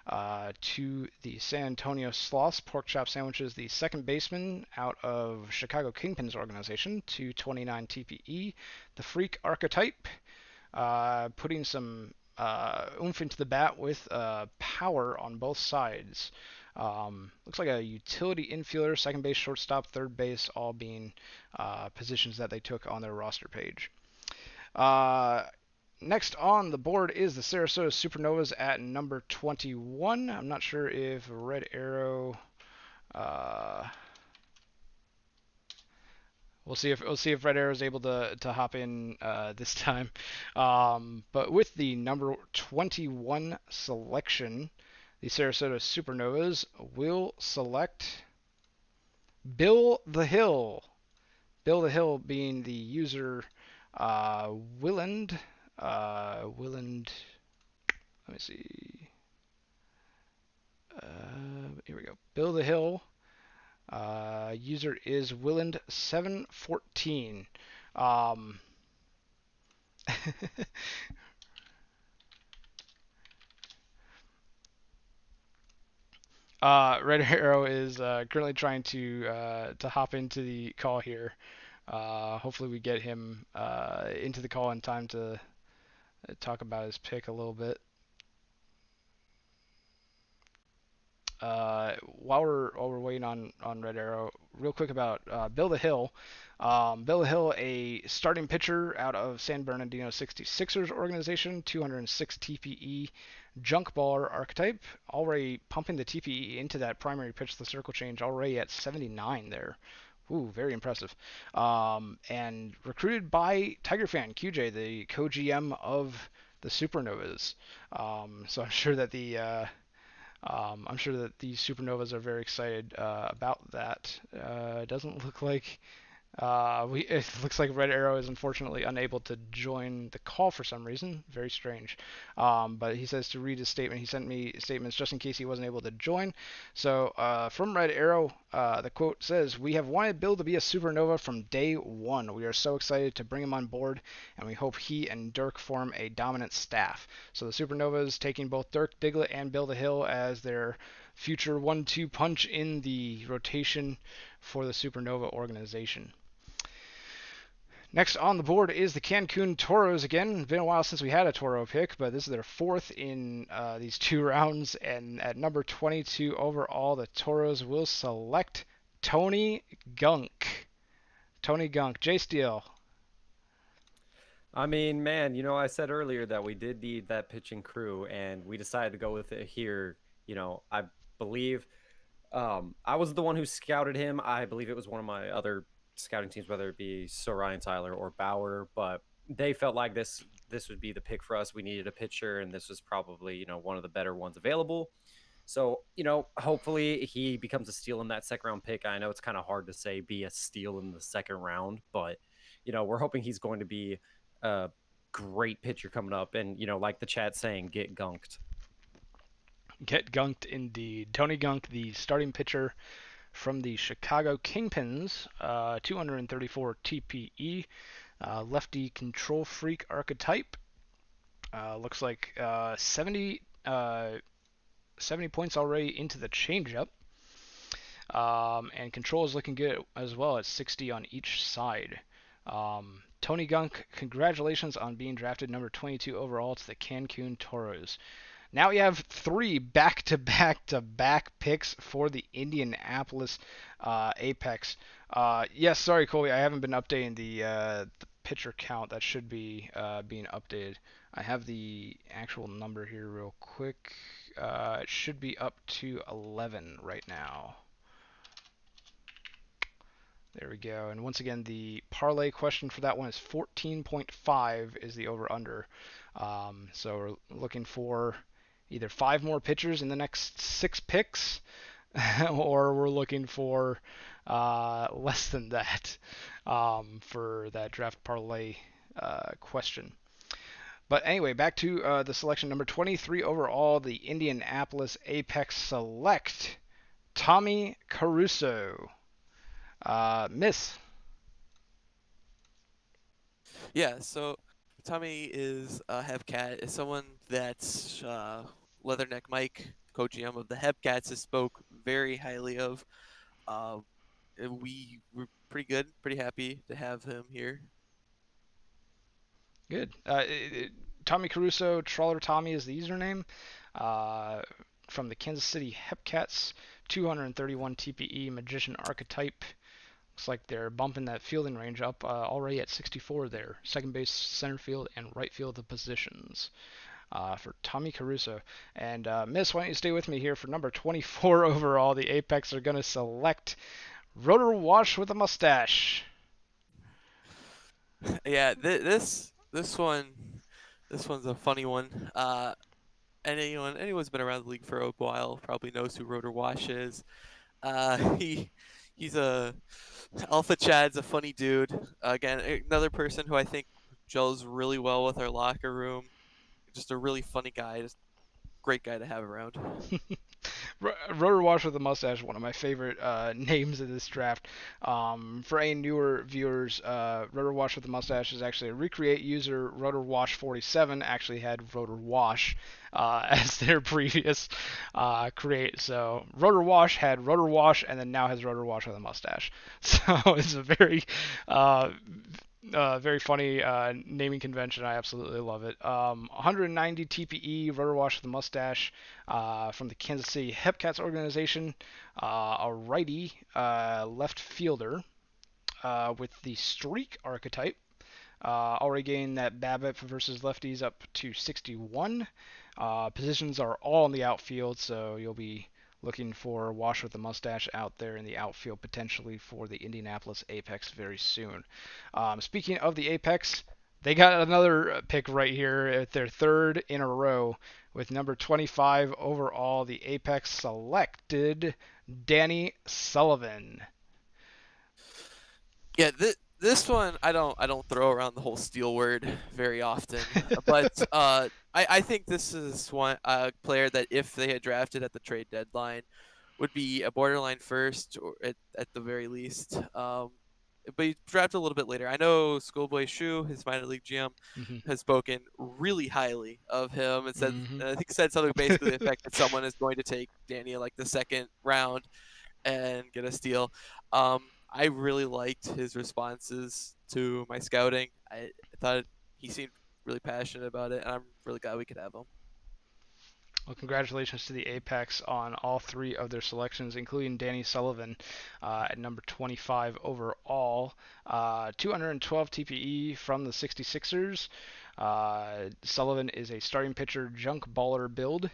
to the San Antonio Sloths. Pork Chop Sandwiches, the second baseman out of Chicago Kingpins organization, 229 TPE, the freak archetype, putting some oomph into the bat with power on both sides. Looks like a utility infielder, second base, shortstop, third base, all being positions that they took on their roster page. Next on the board is the Sarasota Supernovas at number 21. I'm not sure if Red Arrow. We'll see if Red Arrow is able to hop in this time. But with the number 21 selection, the Sarasota Supernovas will select Bill the Hill. Bill the Hill being the user Willand. Willand. Let me see. Here we go. Bill the Hill. User is Willand714. Um, Red Arrow is currently trying to hop into the call here. Hopefully we get him into the call in time to talk about his pick a little bit. While we're waiting on Red Arrow, real quick about Bill the Hill. Bill the Hill, a starting pitcher out of San Bernardino 66ers organization, 206 TPE, junk baller archetype, already pumping the TPE into that primary pitch, the circle change, already at 79 there. Ooh, very impressive. And recruited by Tiger Fan QJ, the co-GM of the Supernovas. So I'm sure that these Supernovas are very excited about that. It doesn't look like it looks like Red Arrow is unfortunately unable to join the call for some reason. Very strange. But he says to read his statement. He sent me statements just in case he wasn't able to join. So from Red Arrow, the quote says, "We have wanted Bill to be a supernova from day one. We are so excited to bring him on board, and we hope he and Dirk form a dominant staff." So the Supernovas taking both Dirk Diglett and Bill the Hill as their future 1-2 punch in the rotation for the Supernova organization. Next on the board is the Cancun Toros again. Been a while since we had a Toro pick, but this is their fourth in these 2 rounds. And at number 22 overall, the Toros will select Tony Gunk. Tony Gunk. J Steele. I mean, man, I said earlier that we did need that pitching crew, and we decided to go with it here. I believe I was the one who scouted him. I believe it was one of my other scouting teams, whether it be Sir Ryan Tyler or Bauer, but they felt like this would be the pick for us. We needed a pitcher, and this was probably one of the better ones available. So hopefully he becomes a steal in that second round pick. I know it's kind of hard to say be a steal in the second round, but we're hoping he's going to be a great pitcher coming up, and like the chat saying, get gunked. Get gunked indeed. Tony Gunk, the starting pitcher from the Chicago Kingpins, 234 TPE, lefty control freak archetype. Looks like 70 points already into the changeup. And control is looking good as well at 60 on each side. Tony Gunk, congratulations on being drafted number 22 overall to the Cancun Toros. Now we have 3 back-to-back-to-back picks for the Indianapolis Apex. Yes, sorry, Colby, I haven't been updating the pitcher count. That should be being updated. I have the actual number here real quick. It should be up to 11 right now. There we go. And once again, the parlay question for that one is 14.5 is the over-under. So we're looking for either 5 more pitchers in the next 6 picks, or we're looking for less than that for that draft parlay question. But anyway, back to the selection. Number 23 overall, the Indianapolis Apex select Tommy Caruso. Miss. Yeah, so Tommy is a Hepcat. Is someone that's Leatherneck Mike, co-GM of the Hepcats, has spoke very highly of. We were pretty good, pretty happy to have him here. Good. Tommy Caruso, Trawler Tommy is the username. From the Kansas City Hepcats, 231 TPE, Magician archetype. Looks like they're bumping that fielding range up already at 64 there. Second base, center field, and right field the positions for Tommy Caruso. And Miss, why don't you stay with me here for number 24 overall? The Apex are going to select Rotor Wash with a mustache. Yeah, this one's a funny one. Anyone's been around the league for a while probably knows who Rotor Wash is. He's a Alpha Chad's a funny dude. Again, another person who I think gels really well with our locker room. Just a really funny guy. Just great guy to have around. Rotor Wash with a Mustache, one of my favorite names of this draft. For any newer viewers, Rotor Wash with a Mustache is actually a Recreate user. Rotor Wash 47 actually had Rotor Wash as their previous create. So Rotor Wash had Rotor Wash and then now has Rotor Wash with a Mustache. So it's a very funny naming convention. I absolutely love it. 190 TPE, Rotor Wash with a Mustache from the Kansas City Hepcats organization. A righty left fielder with the Streak archetype. Already gained that BABIP versus lefties up to 61. Positions are all in the outfield, so you'll be looking for Wash with a Mustache out there in the outfield potentially for the Indianapolis Apex very soon. Speaking of the Apex, they got another pick right here at their third in a row with number 25 overall. The Apex selected Danny Sullivan. Yeah, this one I don't throw around the whole steel word very often, but I think this is one player that if they had drafted at the trade deadline would be a borderline first or at the very least. But he drafted a little bit later. I know Schoolboy Shu, his minor league GM, has spoken really highly of him and said, Mhm. and I think said something basically the effect that someone is going to take Danny like the second round and get a steal. I really liked his responses to my scouting. I thought he seemed really passionate about it, and I'm really glad we could have him. Well, congratulations to the Apex on all three of their selections, including Danny Sullivan at number 25 overall. 212 TPE from the 66ers. Sullivan is a starting pitcher junk baller build.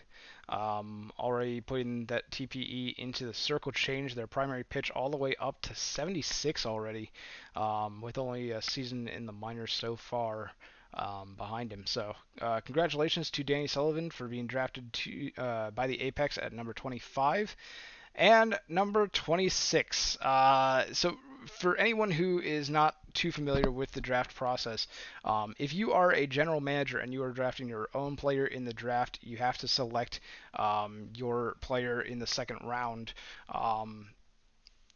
Already putting that TPE into the circle change, their primary pitch all the way up to 76 already, with only a season in the minors so far behind him. So congratulations to Danny Sullivan for being drafted by the Apex at number 25. And number 26. So for anyone who is not too familiar with the draft process, if you are a general manager and you are drafting your own player in the draft, you have to select your player in the second round.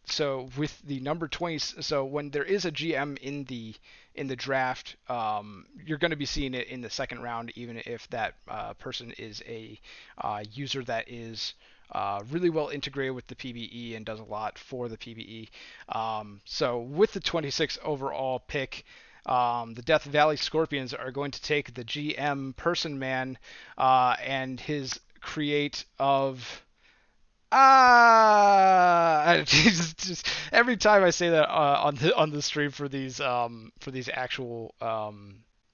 So with the number 20, so when there is a GM in the draft, you're going to be seeing it in the second round, even if that person is a user that is really well integrated with the PBE and does a lot for the PBE. So with the 26 overall pick, the Death Valley Scorpions are going to take the GM Person Man and his create of just every time I say that on the stream for these actual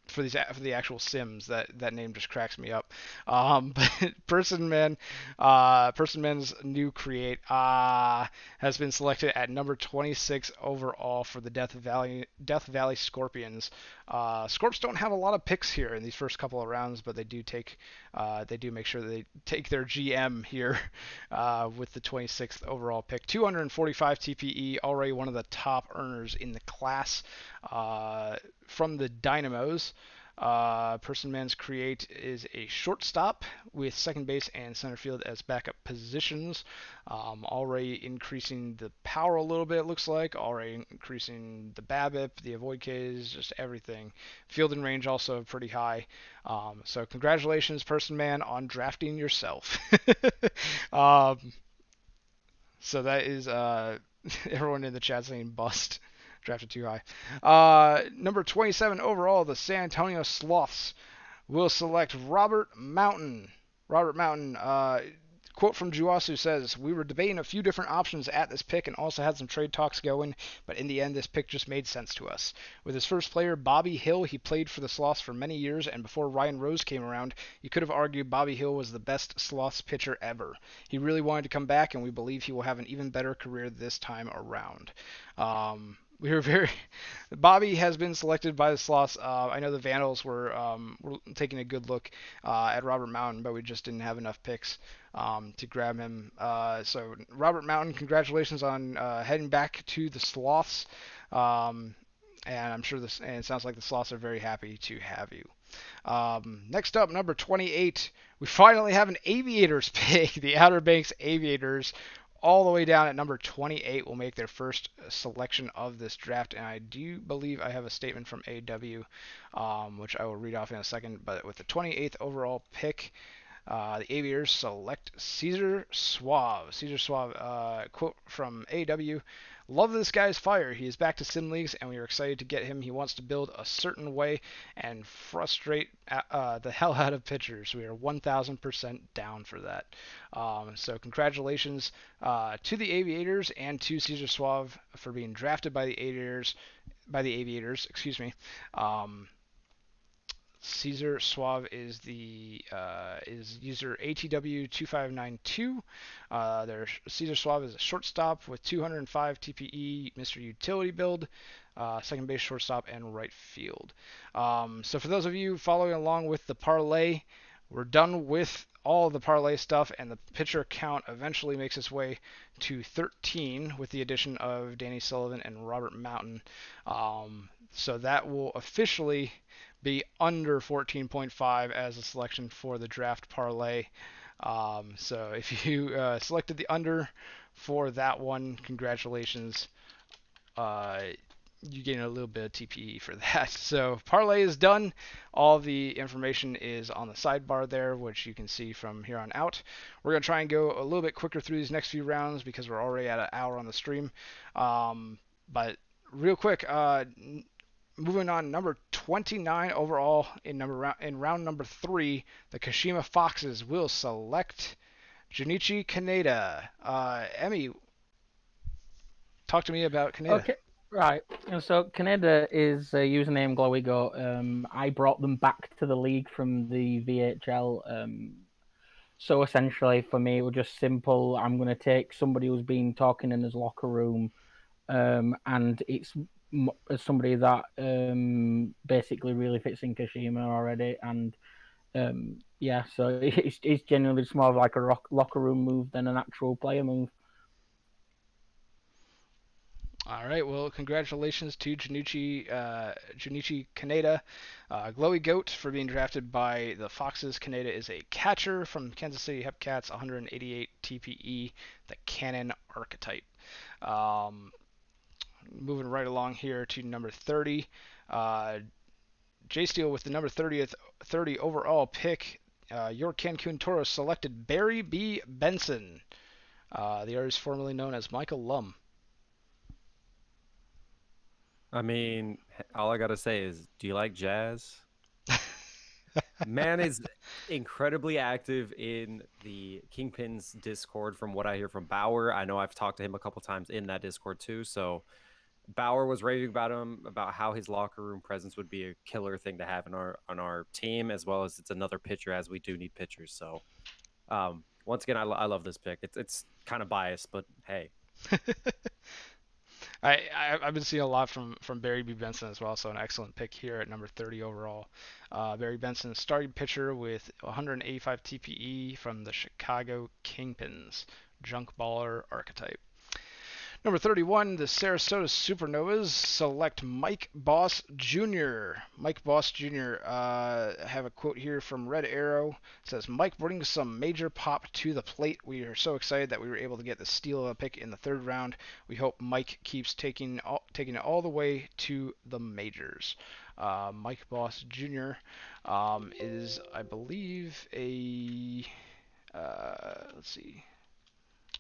for the actual Sims, that name just cracks me up. But Person Man's new create has been selected at number 26 overall for the Death Valley Scorpions. Scorps don't have a lot of picks here in these first couple of rounds, but they do make sure that they take their GM here with the 26th overall pick. 245 TPE, already one of the top earners in the class from the Dynamos. Person Man's create is a shortstop with second base and center field as backup positions. Already increasing the power a little bit, it looks like. Already increasing the BABIP, the avoid Ks, just everything. Fielding range also pretty high. So congratulations, Person Man, on drafting yourself. So that is everyone in the chat saying bust. Drafted too high. Number 27 overall, the San Antonio Sloths will select Robert Mountain. Robert Mountain, quote from Juasu says, "We were debating a few different options at this pick and also had some trade talks going, but in the end this pick just made sense to us. With his first player, Bobby Hill, he played for the Sloths for many years, and before Ryan Rose came around, you could have argued Bobby Hill was the best Sloths pitcher ever. He really wanted to come back, and we believe he will have an even better career this time around." We were very. Bobby has been selected by the Sloths. I know the Vandals were taking a good look at Robert Mountain, but we just didn't have enough picks to grab him. So Robert Mountain, congratulations on heading back to the Sloths. And I'm sure and it sounds like the Sloths are very happy to have you. Next up, number 28, we finally have an Aviators pick. The Outer Banks Aviators, all the way down at number 28, will make their first selection of this draft. And I do believe I have a statement from AW, which I will read off in a second. But with the 28th overall pick, the Aviators select Caesar Suave. Caesar Suave, quote from AW: "Love this guy's fire. He is back to Sim Leagues, and we are excited to get him. He wants to build a certain way and frustrate the hell out of pitchers. We are 1,000% down for that." So congratulations to the Aviators and to Caesar Suave for being drafted by the Aviators. Excuse me. Caesar Suave is user ATW2592. Their Caesar Suave is a shortstop with 205 TPE, Mr. Utility build, second base, shortstop, and right field. So for those of you following along with the parlay, we're done with all the parlay stuff, and the pitcher count eventually makes its way to 13 with the addition of Danny Sullivan and Robert Mountain. So that will officially be under 14.5 as a selection for the draft parlay. So if you selected the under for that one, congratulations. You gain a little bit of TPE for that. So parlay is done. All the information is on the sidebar there, which you can see from here on out. We're going to try and go a little bit quicker through these next few rounds because we're already at an hour on the stream. But real quick, moving on, number 29 overall in round number 3, the Kashima Foxes will select Junichi Kaneda. Emmy, talk to me about Kaneda. Okay, right. And so Canada is username Glowy Goat. I brought them back to the league from the VHL. So essentially, for me, it was just simple. I'm going to take somebody who's been talking in his locker room, and it's somebody that basically really fits in Kashima already. And yeah, so it's genuinely just more of like a locker room move than an actual player move. All right, well, congratulations to Junichi Kaneda. Glowy Goat for being drafted by the Foxes. Kaneda is a catcher from Kansas City Hepcats, 188 TPE, the Cannon archetype. Moving right along here to number 30. J Steel with the number 30 overall pick. Your Cancun Toros selected Barry B. Benson. The artist formerly known as Michael Lum. I mean, all I gotta say is, do you like jazz? Man is incredibly active in the Kingpins Discord from what I hear from Bauer. I know I've talked to him a couple times in that Discord too. So Bauer was raving about him, about how his locker room presence would be a killer thing to have on our team, as well as it's another pitcher, as we do need pitchers. So once again, I love this pick. It's kind of biased, but hey. I've been seeing a lot from Barry B. Benson as well, so an excellent pick here at number 30 overall. Barry Benson, starting pitcher with 185 TPE from the Chicago Kingpins, junk baller archetype. Number 31, the Sarasota Supernovas select Mike Boss Jr. Mike Boss Jr. I have a quote here from Red Arrow. It says, "Mike brings some major pop to the plate. We are so excited that we were able to get the steal of a pick in the 3rd round. We hope Mike keeps taking it all the way to the majors." Mike Boss Jr. Is, I believe, let's see.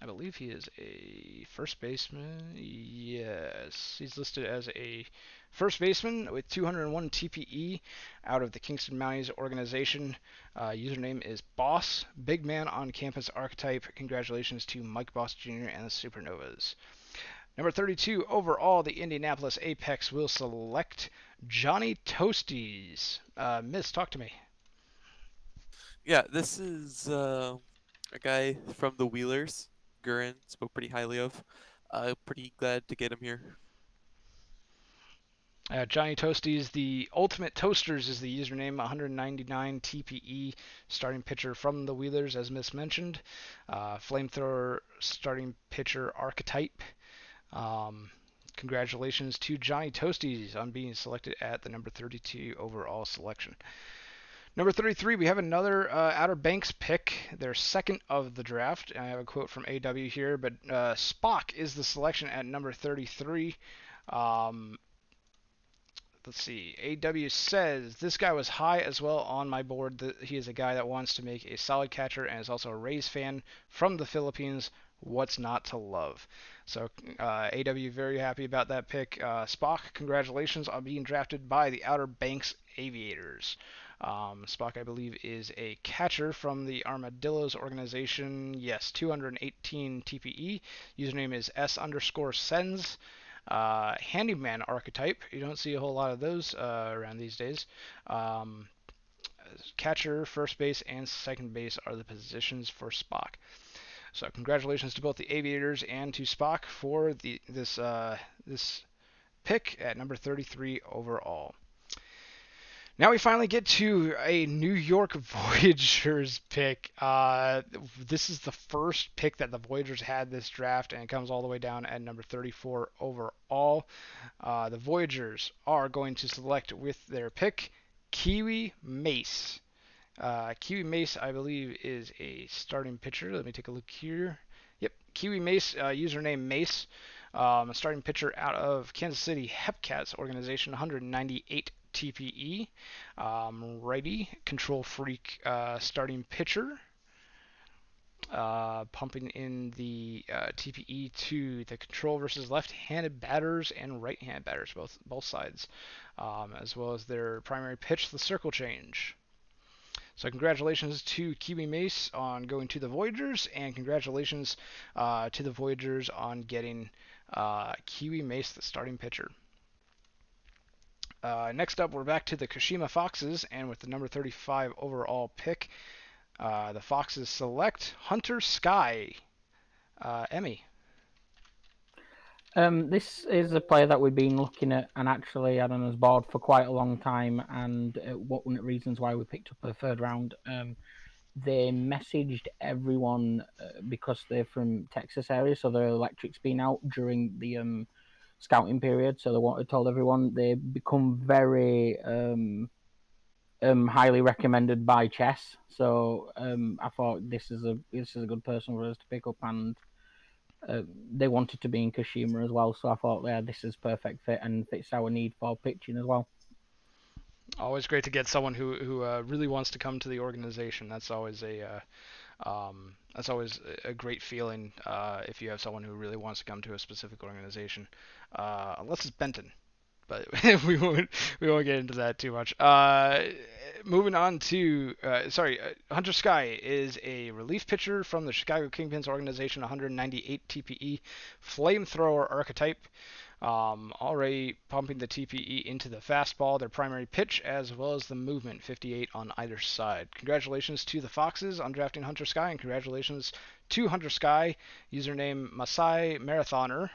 I believe he is a first baseman. Yes, he's listed as a first baseman with 201 TPE out of the Kingston Mounties organization. Username is Boss, big man on campus archetype. Congratulations to Mike Boss Jr. and the Supernovas. Number 32 overall, the Indianapolis Apex will select Johnny Toasties. Miss, talk to me. Yeah, this is a guy from the Wheelers. Gurin spoke pretty highly of. Pretty glad to get him here. Johnny Toasties, the Ultimate Toasters is the username, 199 TPE, starting pitcher from the Wheelers, as Miss mentioned. Flamethrower starting pitcher archetype. Congratulations to Johnny Toasties on being selected at the number 32 overall selection. Number 33, we have another Outer Banks pick, their second of the draft. I have a quote from AW here, but Spock is the selection at number 33. Um, let's see. AW says this guy was high as well on my board. He is a guy that wants to make a solid catcher and is also a Rays fan from the Philippines. What's not to love? So AW very happy about that pick. Spock, congratulations on being drafted by the Outer Banks Aviators. Spock, I believe, is a catcher from the Armadillos organization. Yes, 218 TPE. Username is S_sens. Handyman archetype. You don't see a whole lot of those around these days. Catcher, first base, and second base are the positions for Spock. So congratulations to both the Aviators and to Spock for this pick at number 33 overall. Now we finally get to a New York Voyagers pick. This is the first pick that the Voyagers had this draft, and it comes all the way down at number 34 overall. The Voyagers are going to select with their pick Kiwi Mace. Kiwi Mace, I believe, is a starting pitcher. Let me take a look here. Yep, Kiwi Mace, username Mace. A starting pitcher out of Kansas City Hepcats organization, 198 TPE. Righty, control freak starting pitcher. Pumping in the TPE to the control versus left-handed batters and right-handed batters, both sides, as well as their primary pitch, the circle change. So congratulations to Kiwi Mace on going to the Voyagers, and congratulations to the Voyagers on getting Kiwi Mace, the starting pitcher. Next up, we're back to the Kashima Foxes, and with the number 35 overall pick, the Foxes select Hunter Sky. Emmy. This is a player that we've been looking at and actually had on his board for quite a long time, and one of the reasons why we picked up a third round. They messaged everyone because they're from Texas area, so their electric's been out during the scouting period. So they told everyone they become very highly recommended by Chess. So I thought this is a good person for us to pick up, and they wanted to be in Kashima as well. So I thought, yeah, this is perfect fit and fits our need for pitching as well. Always great to get someone who really wants to come to the organization. That's always a great feeling if you have someone who really wants to come to a specific organization, unless it's Benton, but we won't get into that too much. Moving on to Hunter Sky is a relief pitcher from the Chicago Kingpins organization, 198 TPE, flamethrower archetype. Already pumping the TPE into the fastball, their primary pitch, as well as the movement, 58 on either side. Congratulations to the Foxes on drafting Hunter Sky, and congratulations to Hunter Sky, username Masai Marathoner,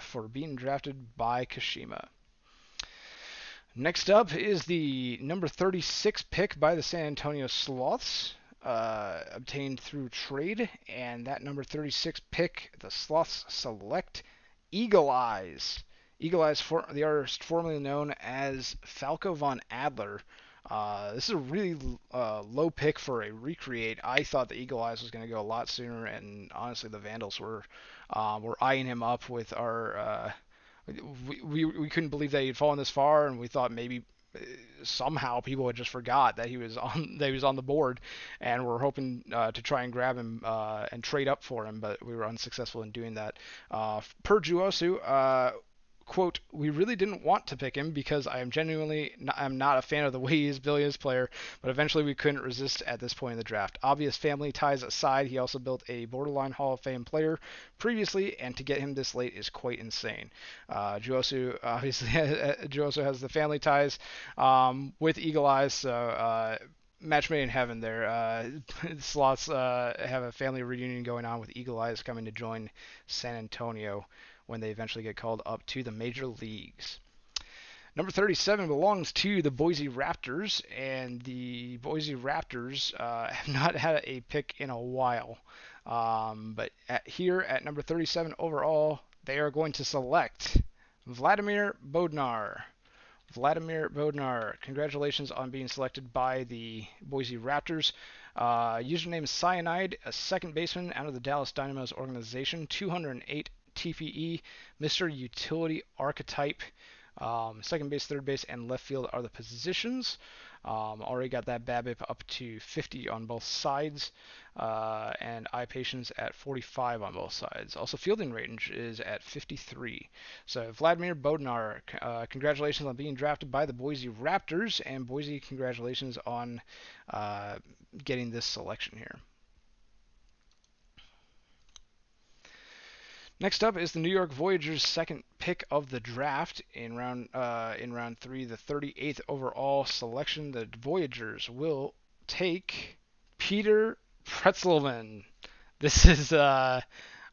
for being drafted by Kashima. Next up is the number 36 pick by the San Antonio Sloths, obtained through trade, and that number 36 pick, the Sloths select Eagle Eyes. Eagle Eyes, the artist formerly known as Falco von Adler. This is a really low pick for a recreate. I thought the Eagle Eyes was going to go a lot sooner, and honestly, the Vandals were eyeing him up with our. We couldn't believe that he'd fallen this far, and we thought maybe somehow people had just forgot that he was on the board, and we're hoping to try and grab him and trade up for him, but we were unsuccessful in doing that. Per Juosu, quote, we really didn't want to pick him because I'm not a fan of the way he is Billions player, but eventually we couldn't resist at this point in the draft. Obvious family ties aside, he also built a borderline Hall of Fame player previously, and to get him this late is quite insane. Juosu obviously Juosu has the family ties with Eagle Eyes, so match made in heaven there. Sloths have a family reunion going on with Eagle Eyes coming to join San Antonio when they eventually get called up to the major leagues. Number 37 belongs to the Boise Raptors, and the Boise Raptors have not had a pick in a while. But here at number 37 overall, they are going to select Vladimir Bodnar. Vladimir Bodnar, congratulations on being selected by the Boise Raptors. Username is Cyanide, a second baseman out of the Dallas Dynamos organization, 208 TPE, Mr. Utility Archetype. Second base, third base, and left field are the positions. Already got that BABIP up to 50 on both sides, and eye patience at 45 on both sides. Also, fielding range is at 53. So, Vladimir Bodnar, congratulations on being drafted by the Boise Raptors, and Boise, congratulations on getting this selection here. Next up is the New York Voyagers' second pick of the draft in round 3, the 38th overall selection. The Voyagers will take Peter Pretzelman. This is I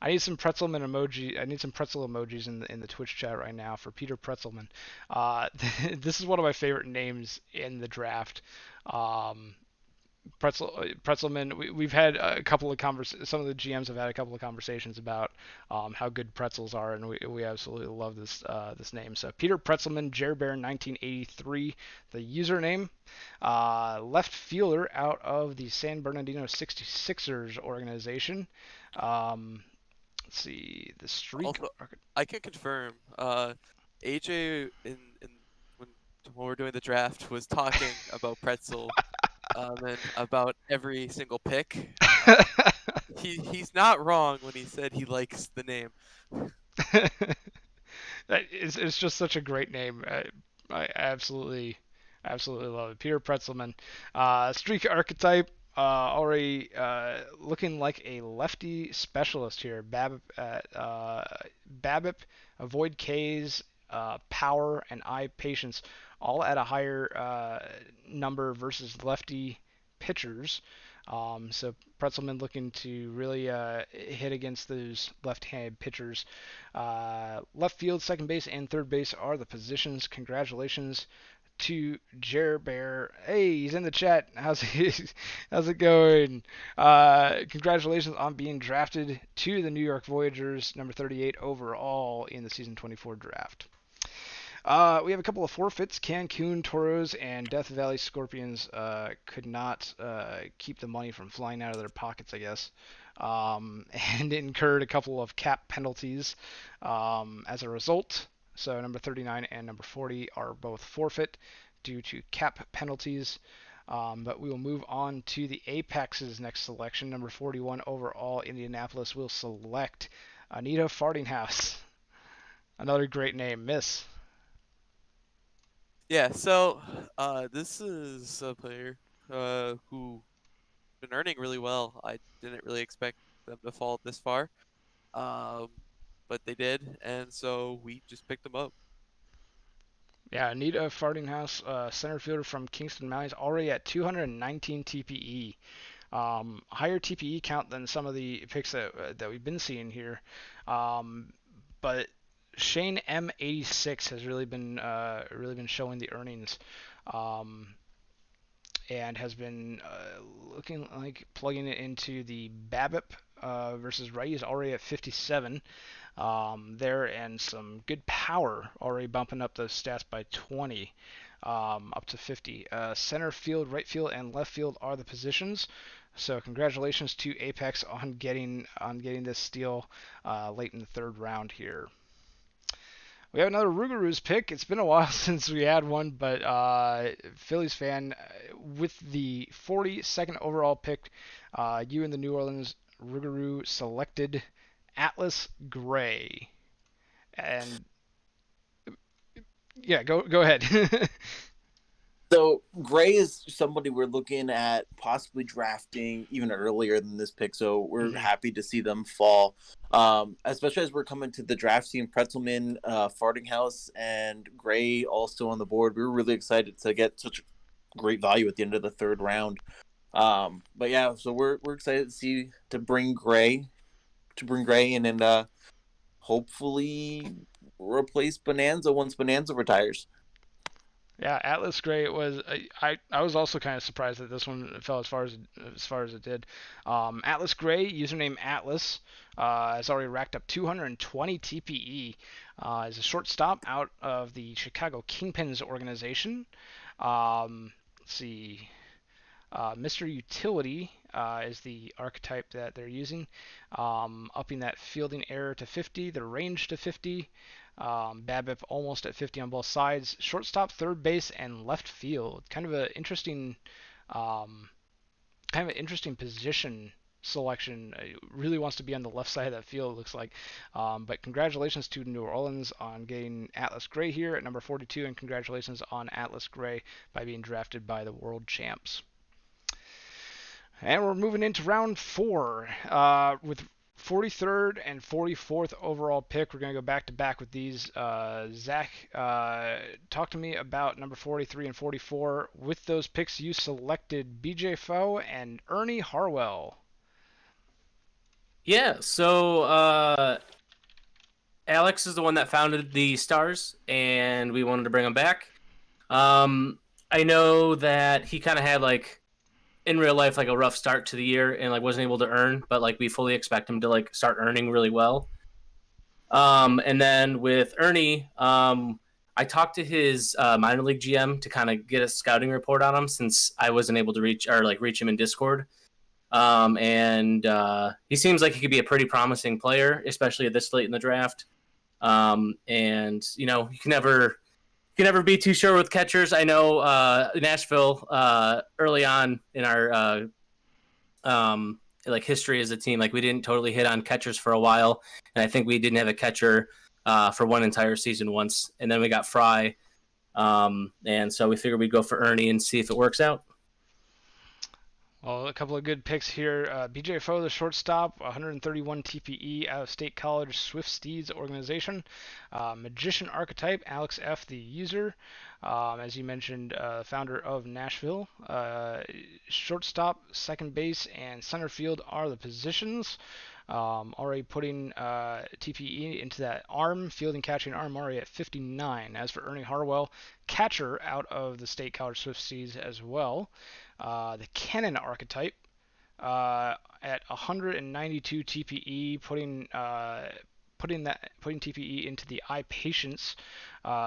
need some Pretzelman emoji. I need some pretzel emojis in the Twitch chat right now for Peter Pretzelman. This is one of my favorite names in the draft. Pretzelman. We've had a couple of some of the GMs have had a couple of conversations about how good pretzels are, and we absolutely love this name. So Peter Pretzelman, Jerbear 1983, the username. Left fielder out of the San Bernardino 66ers organization. Let's see, the streak. Also, I can confirm. AJ when we're doing the draft was talking about pretzel. And about every single pick. He's not wrong when he said he likes the name. It's just such a great name. I absolutely love it. Peter Pretzelman, streak archetype, already looking like a lefty specialist here. BABIP, avoid Ks, power, and eye patience, all at a higher number versus lefty pitchers. So Pretzelman looking to really hit against those left-handed pitchers. Left field, second base, and third base are the positions. Congratulations to Jerbear. Hey, he's in the chat. How's it going? Congratulations on being drafted to the New York Voyagers, number 38 overall in the season 24 draft. We have a couple of forfeits. Cancun Toros and Death Valley Scorpions could not keep the money from flying out of their pockets, I guess, and incurred a couple of cap penalties as a result. So number 39 and number 40 are both forfeit due to cap penalties. But we will move on to the Apex's next selection. Number 41 overall, Indianapolis will select Anita Fartinghouse. Another great name, Miss. Yeah, so this is a player who been earning really well. I didn't really expect them to fall this far, but they did, and so we just picked them up. Yeah, Anita Fartinghouse, center fielder from Kingston Mounties, already at 219 TPE. Higher TPE count than some of the picks that we've been seeing here. But Shane M86 has really been showing the earnings, and has been looking like plugging it into the BABIP versus righty is already at 57 there, and some good power, already bumping up those stats by 20 up to 50. Center field, right field, and left field are the positions. So congratulations to Apex on getting this steal late in the third round here. We have another Rougarous pick. It's been a while since we had one, but Phillies fan, with the 42nd overall pick, you in the New Orleans Rougarou selected Atlas Gray. And yeah, go ahead. So Gray is somebody we're looking at possibly drafting even earlier than this pick. So we're happy to see them fall, especially as we're coming to the draft seeing Pretzelman, Fartinghouse, and Gray also on the board. We were really excited to get such great value at the end of the third round. But yeah, so we're excited to bring Gray in and hopefully replace Bonanza once Bonanza retires. Yeah, Atlas Gray was I was also kind of surprised that this one fell as far as it did. Atlas Gray, username Atlas, has already racked up 220 TPE. Is a shortstop out of the Chicago Kingpins organization. Let's see. Mr. Utility is the archetype that they're using, upping that fielding error to 50, the range to 50, BABIP almost at 50 on both sides, shortstop, third base, and left field. Um, kind of an interesting position selection. Really wants to be on the left side of that field, it looks like. But congratulations to New Orleans on getting Atlas Gray here at number 42, and congratulations on Atlas Gray by being drafted by the World Champs. And we're moving into round 4 with 43rd and 44th overall pick. We're going to go back to back with these. Zach, talk to me about number 43 and 44. With those picks, you selected BJ Foe and Ernie Harwell. Yeah, so Alex is the one that founded the Stars, and we wanted to bring him back. I know that he kind of had like in real life like a rough start to the year and like wasn't able to earn, but like we fully expect him to like start earning really well. And then with Ernie, I talked to his minor league GM to kind of get a scouting report on him since I wasn't able to reach him in Discord. And he seems like he could be a pretty promising player, especially at this late in the draft. And you know, you can never be too sure with catchers. I know Nashville early on in our like history as a team, like we didn't totally hit on catchers for a while, and I think we didn't have a catcher for one entire season once, and then we got Fry, and so we figured we'd go for Ernie and see if it works out. Well, a couple of good picks here. BJ Foe, the shortstop, 131 TPE out of State College Swift Steeds organization. Magician archetype, Alex F., the user. As you mentioned, founder of Nashville. Shortstop, second base, and center field are the positions. Already putting TPE into that arm, fielding catching arm, already at 59. As for Ernie Harwell, catcher out of the State College Swift Steeds as well. The Cannon archetype at 192 TPE, putting TPE into the eye patience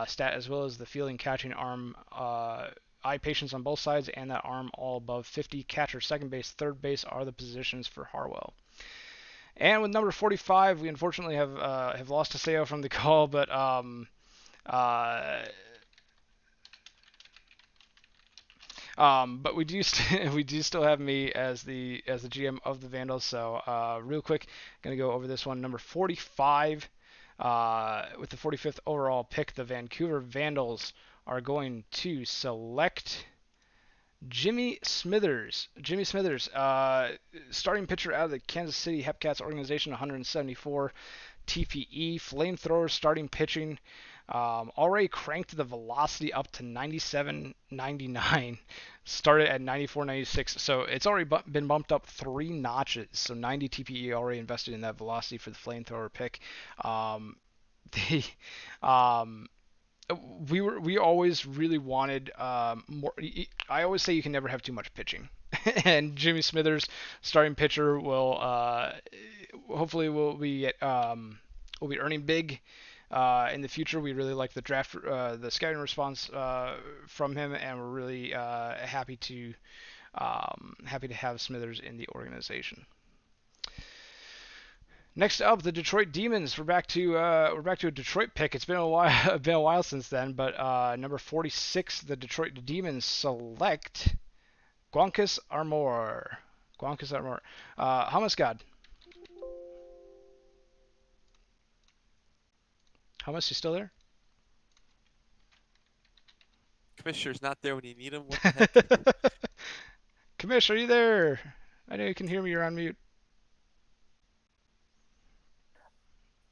stat, as well as the fielding catching arm eye patience on both sides, and that arm all above 50. Catcher, second base, third base are the positions for Harwell. And with number 45, we unfortunately have lost Aseo from the call, but but we do we do still have me as the GM of the Vandals. So real quick, gonna go over this one. Number 45, with the 45th overall pick, the Vancouver Vandals are going to select Jimmy Smithers. Jimmy Smithers, starting pitcher out of the Kansas City Hepcats organization, 174 TPE, flamethrower starting pitching. Already cranked the velocity up to 97.99. Started at 94.96, so it's already been bumped up 3 notches. So 90 TPE already invested in that velocity for the flamethrower pick. We always really wanted more. I always say you can never have too much pitching, and Jimmy Smithers, starting pitcher, will hopefully will be earning big in the future. We really like the scouting response from him, and we're really happy to have Smithers in the organization. Next up, the Detroit Demons. We're back to a Detroit pick. It's been a while since then, but number 46, the Detroit Demons select Guancus Armour. Hamas God. Hamas, you still there? Commissioner's not there when you need him. What the heck? Commish, are you there? I know you can hear me. You're on mute.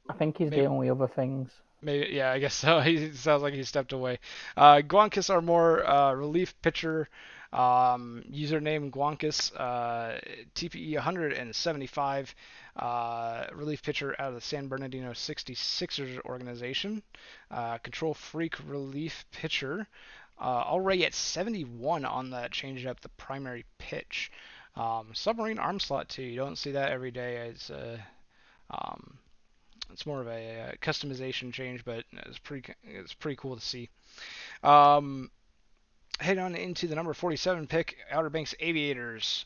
I think he's dealing with other things. Maybe, yeah, I guess so. He sounds like he stepped away. Guancus Armour, relief pitcher, username Guancus, TPE 175, relief pitcher out of the San Bernardino 66ers organization, control freak relief pitcher, already at 71 on that changeup, the primary pitch. Submarine arm slot too. You don't see that every day. It's more of a customization change, but it's pretty cool to see. Head on into the number 47 pick, Outer Banks Aviators.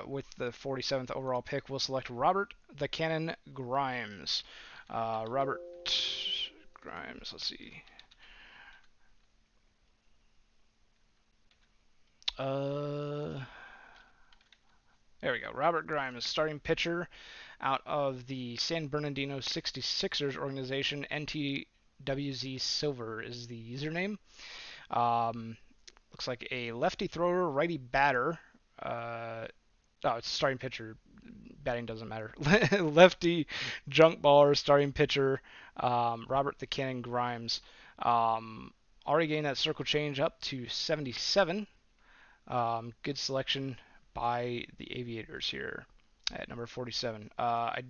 With the 47th overall pick, we'll select Robert the Cannon Grimes. Robert Grimes, let's see. There we go. Robert Grimes, starting pitcher out of the San Bernardino 66ers organization. NTWZ Silver is the username. Looks like a lefty thrower, righty batter. It's starting pitcher. Batting doesn't matter. Lefty junk baller, starting pitcher. Robert the Cannon Grimes. Already getting that circle change up to 77. Good selection by the Aviators here at number 47. I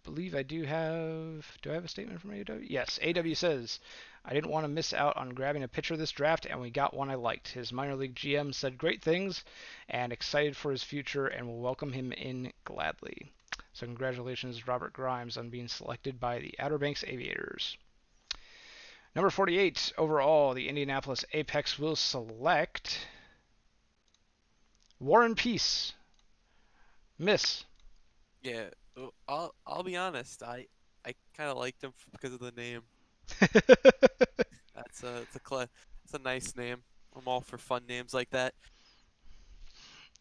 believe I do have. Do I have a statement from AW? Yes. AW says, I didn't want to miss out on grabbing a pitcher this draft, and we got one I liked. His minor league GM said great things, and excited for his future, and will welcome him in gladly. So congratulations, Robert Grimes, on being selected by the Outer Banks Aviators. Number 48 overall, the Indianapolis Apex will select War and Peace. Miss. Yeah, I'll be honest. I kind of liked him because of the name. It's a nice name. I'm all for fun names like that.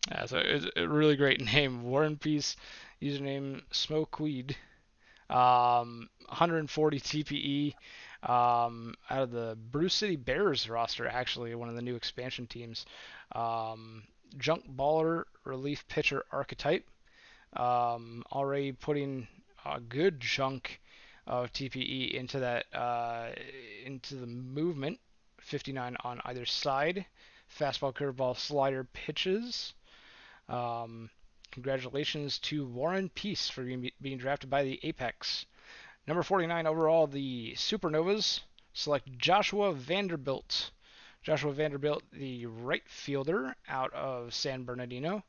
Yeah, so it's a really great name. War and Peace. Username Smokeweed. 140 TPE. Out of the Bruce City Bears roster, actually, one of the new expansion teams. Junk baller, relief pitcher archetype. Already putting a good chunk of TPE into that into the movement. 59 on either side. Fastball, curveball, slider pitches. Congratulations to Warren Peace for being drafted by the Apex. Number 49 overall, the Supernovas select Joshua Vanderbilt. Joshua Vanderbilt, the right fielder out of San Bernardino.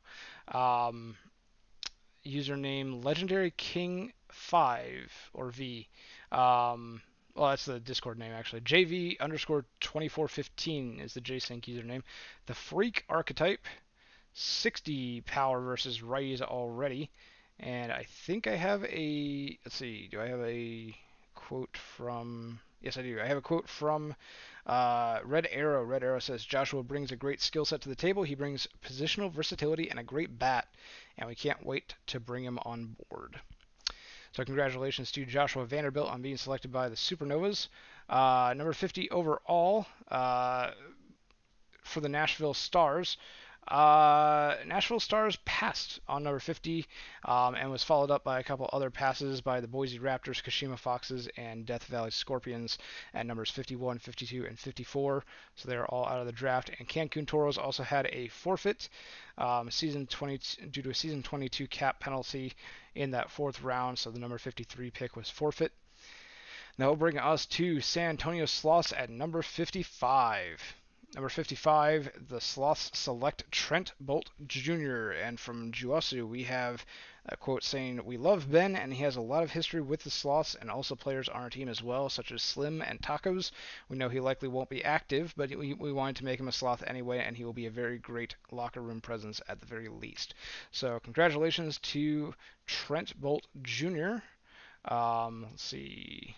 Username Legendary King 5 or V. Well, that's the Discord name actually. JV underscore 2415 is the JSync username. The Freak archetype, 60 power versus righties already. And I think I have a. Let's see. Do I have a quote from? Yes, I do. I have a quote from Red Arrow. Red Arrow says Joshua brings a great skill set to the table. He brings positional versatility and a great bat, and we can't wait to bring him on board. So congratulations to Joshua Vanderbilt on being selected by the Supernovas. Number 50 overall for the Nashville Stars. Nashville Stars passed on number 50 and was followed up by a couple other passes by the Boise Raptors, Kashima Foxes, and Death Valley Scorpions at numbers 51, 52, and 54. So they're all out of the draft. And Cancun Toros also had a forfeit due to a season 22 cap penalty in that fourth round. So the number 53 pick was forfeit. That will bring us to San Antonio Sloths at number 55. Number 55, the Sloths select Trent Bolt Jr. And from Juasu, we have a quote saying, we love Ben, and he has a lot of history with the Sloths and also players on our team as well, such as Slim and Tacos. We know he likely won't be active, but we wanted to make him a Sloth anyway, and he will be a very great locker room presence at the very least. So congratulations to Trent Bolt Jr. Let's see.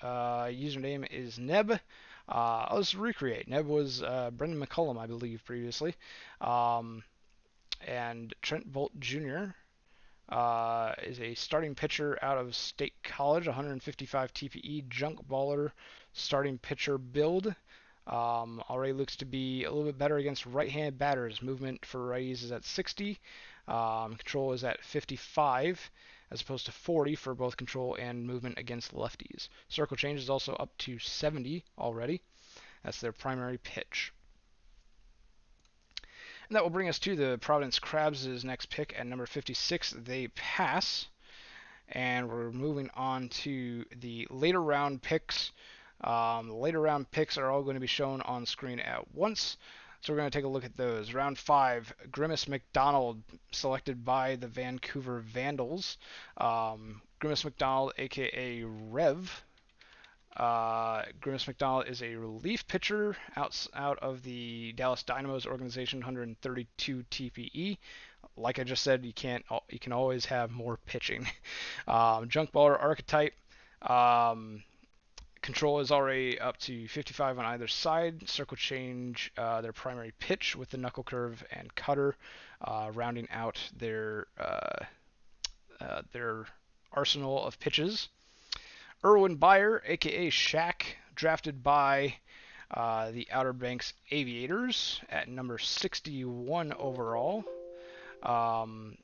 Username is Neb. Let's recreate. Neb was Brendan McCullum, I believe, previously. And Trent Bolt Jr. Is a starting pitcher out of State College, 155 TPE, junk baller, starting pitcher build. Already looks to be a little bit better against right-handed batters. Movement for righties is at 60. Control is at 55 as opposed to 40 for both control and movement against lefties. Circle change is also up to 70 already. That's their primary pitch. And that will bring us to the Providence Crabs' next pick at number 56. They pass. And we're moving on to the later round picks. The later round picks are all going to be shown on screen at once. So we're going to take a look at those. Round 5, Grimace McDonald, selected by the Vancouver Vandals. Grimace McDonald, aka Rev. Grimace McDonald is a relief pitcher out of the Dallas Dynamos organization, 132 TPE. Like I just said, you can always have more pitching. Junk baller archetype. Control is already up to 55 on either side. Circle change their primary pitch with the knuckle curve and cutter, rounding out their arsenal of pitches. Erwin Beyer, aka Shaq, drafted by the Outer Banks Aviators at number 61 overall. Let's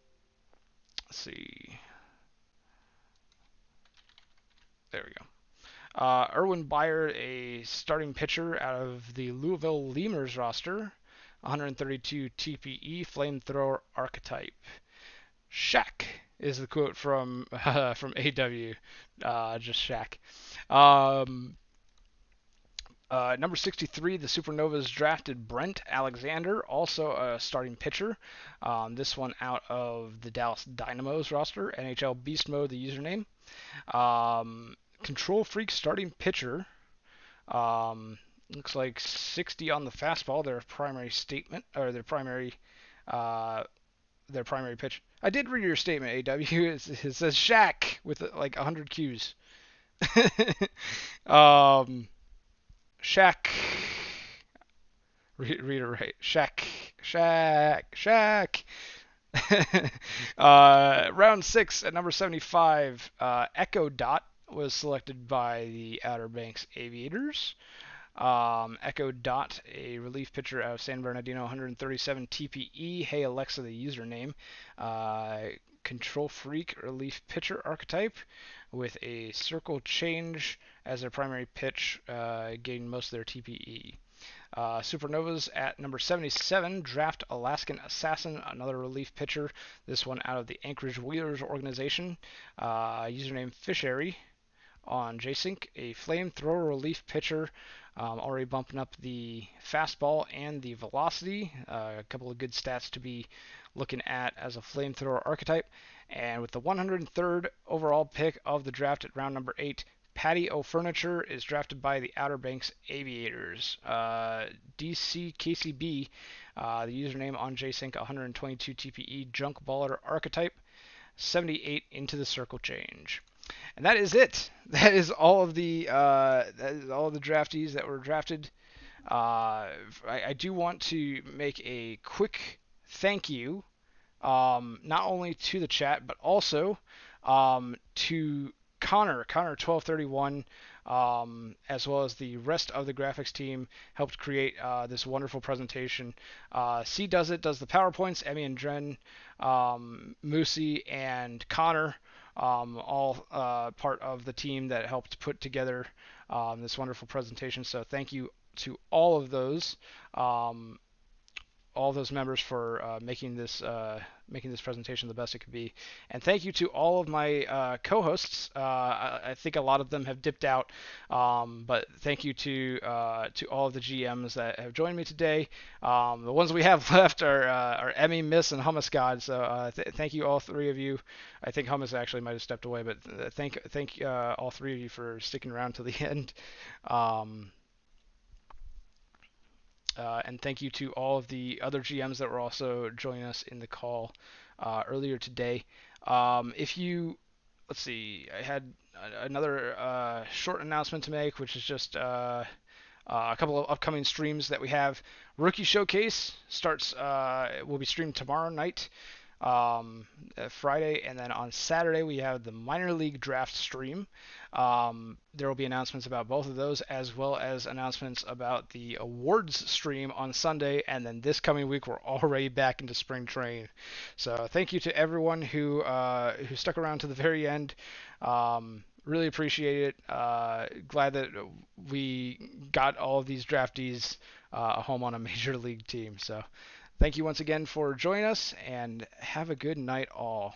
see. There we go. Erwin Beyer, a starting pitcher out of the Louisville Lemurs roster, 132 TPE, flamethrower archetype. Shaq is the quote from AW, just Shaq. Number 63, the Supernovas drafted Brent Alexander, also a starting pitcher. This one out of the Dallas Dynamos roster, NHL Beast Mode, the username. Control Freak starting pitcher. Looks like 60 on the fastball, their primary statement, or their primary pitch. I did read your statement, AW. It says Shaq with like 100 Qs. Shaq. Read it right. Shaq. Round 6 at number 75, Echo Dot was selected by the Outer Banks Aviators. Echo Dot, a relief pitcher out of San Bernardino, 137 TPE. Hey Alexa, the username. Control Freak relief pitcher archetype with a circle change as their primary pitch, getting most of their TPE. Supernovas at number 77, draft Alaskan Assassin, another relief pitcher. This one out of the Anchorage Wheelers organization. Username Fishery on JSync, a flamethrower relief pitcher, already bumping up the fastball and the velocity. A couple of good stats to be looking at as a flamethrower archetype. And with the 103rd overall pick of the draft at round number 8, Patty O'Furniture is drafted by the Outer Banks Aviators. DCKCB, the username on JSync, 122 TPE, junk baller archetype, 78 into the circle change. And that is it. That is all of the draftees that were drafted. I do want to make a quick thank you, not only to the chat but also to Connor 1231, as well as the rest of the graphics team, helped create this wonderful presentation. C does the PowerPoints. Emmy and Dren, Moosey, and Connor, all part of the team that helped put together this wonderful presentation. So thank you to all of those members for making this presentation the best it could be. And thank you to all of my co-hosts. I think a lot of them have dipped out, but thank you to all of the GMs that have joined me today. The ones we have left are Emmy, Miss, and Hummus God. So thank you all three of you. I think Hummus actually might have stepped away, but thank all three of you for sticking around to the end. And thank you to all of the other GMs that were also joining us in the call earlier today. Let's see, I had another short announcement to make, which is just a couple of upcoming streams that we have. Rookie Showcase will be streamed tomorrow night, Friday, and then on Saturday we have the minor league draft stream. There will be announcements about both of those, as well as announcements about the awards stream on Sunday, and then this coming week we're already back into spring training. So thank you to everyone who stuck around to the very end. Really appreciate it. Glad that we got all of these draftees a home on a major league team. So thank you once again for joining us, and have a good night all.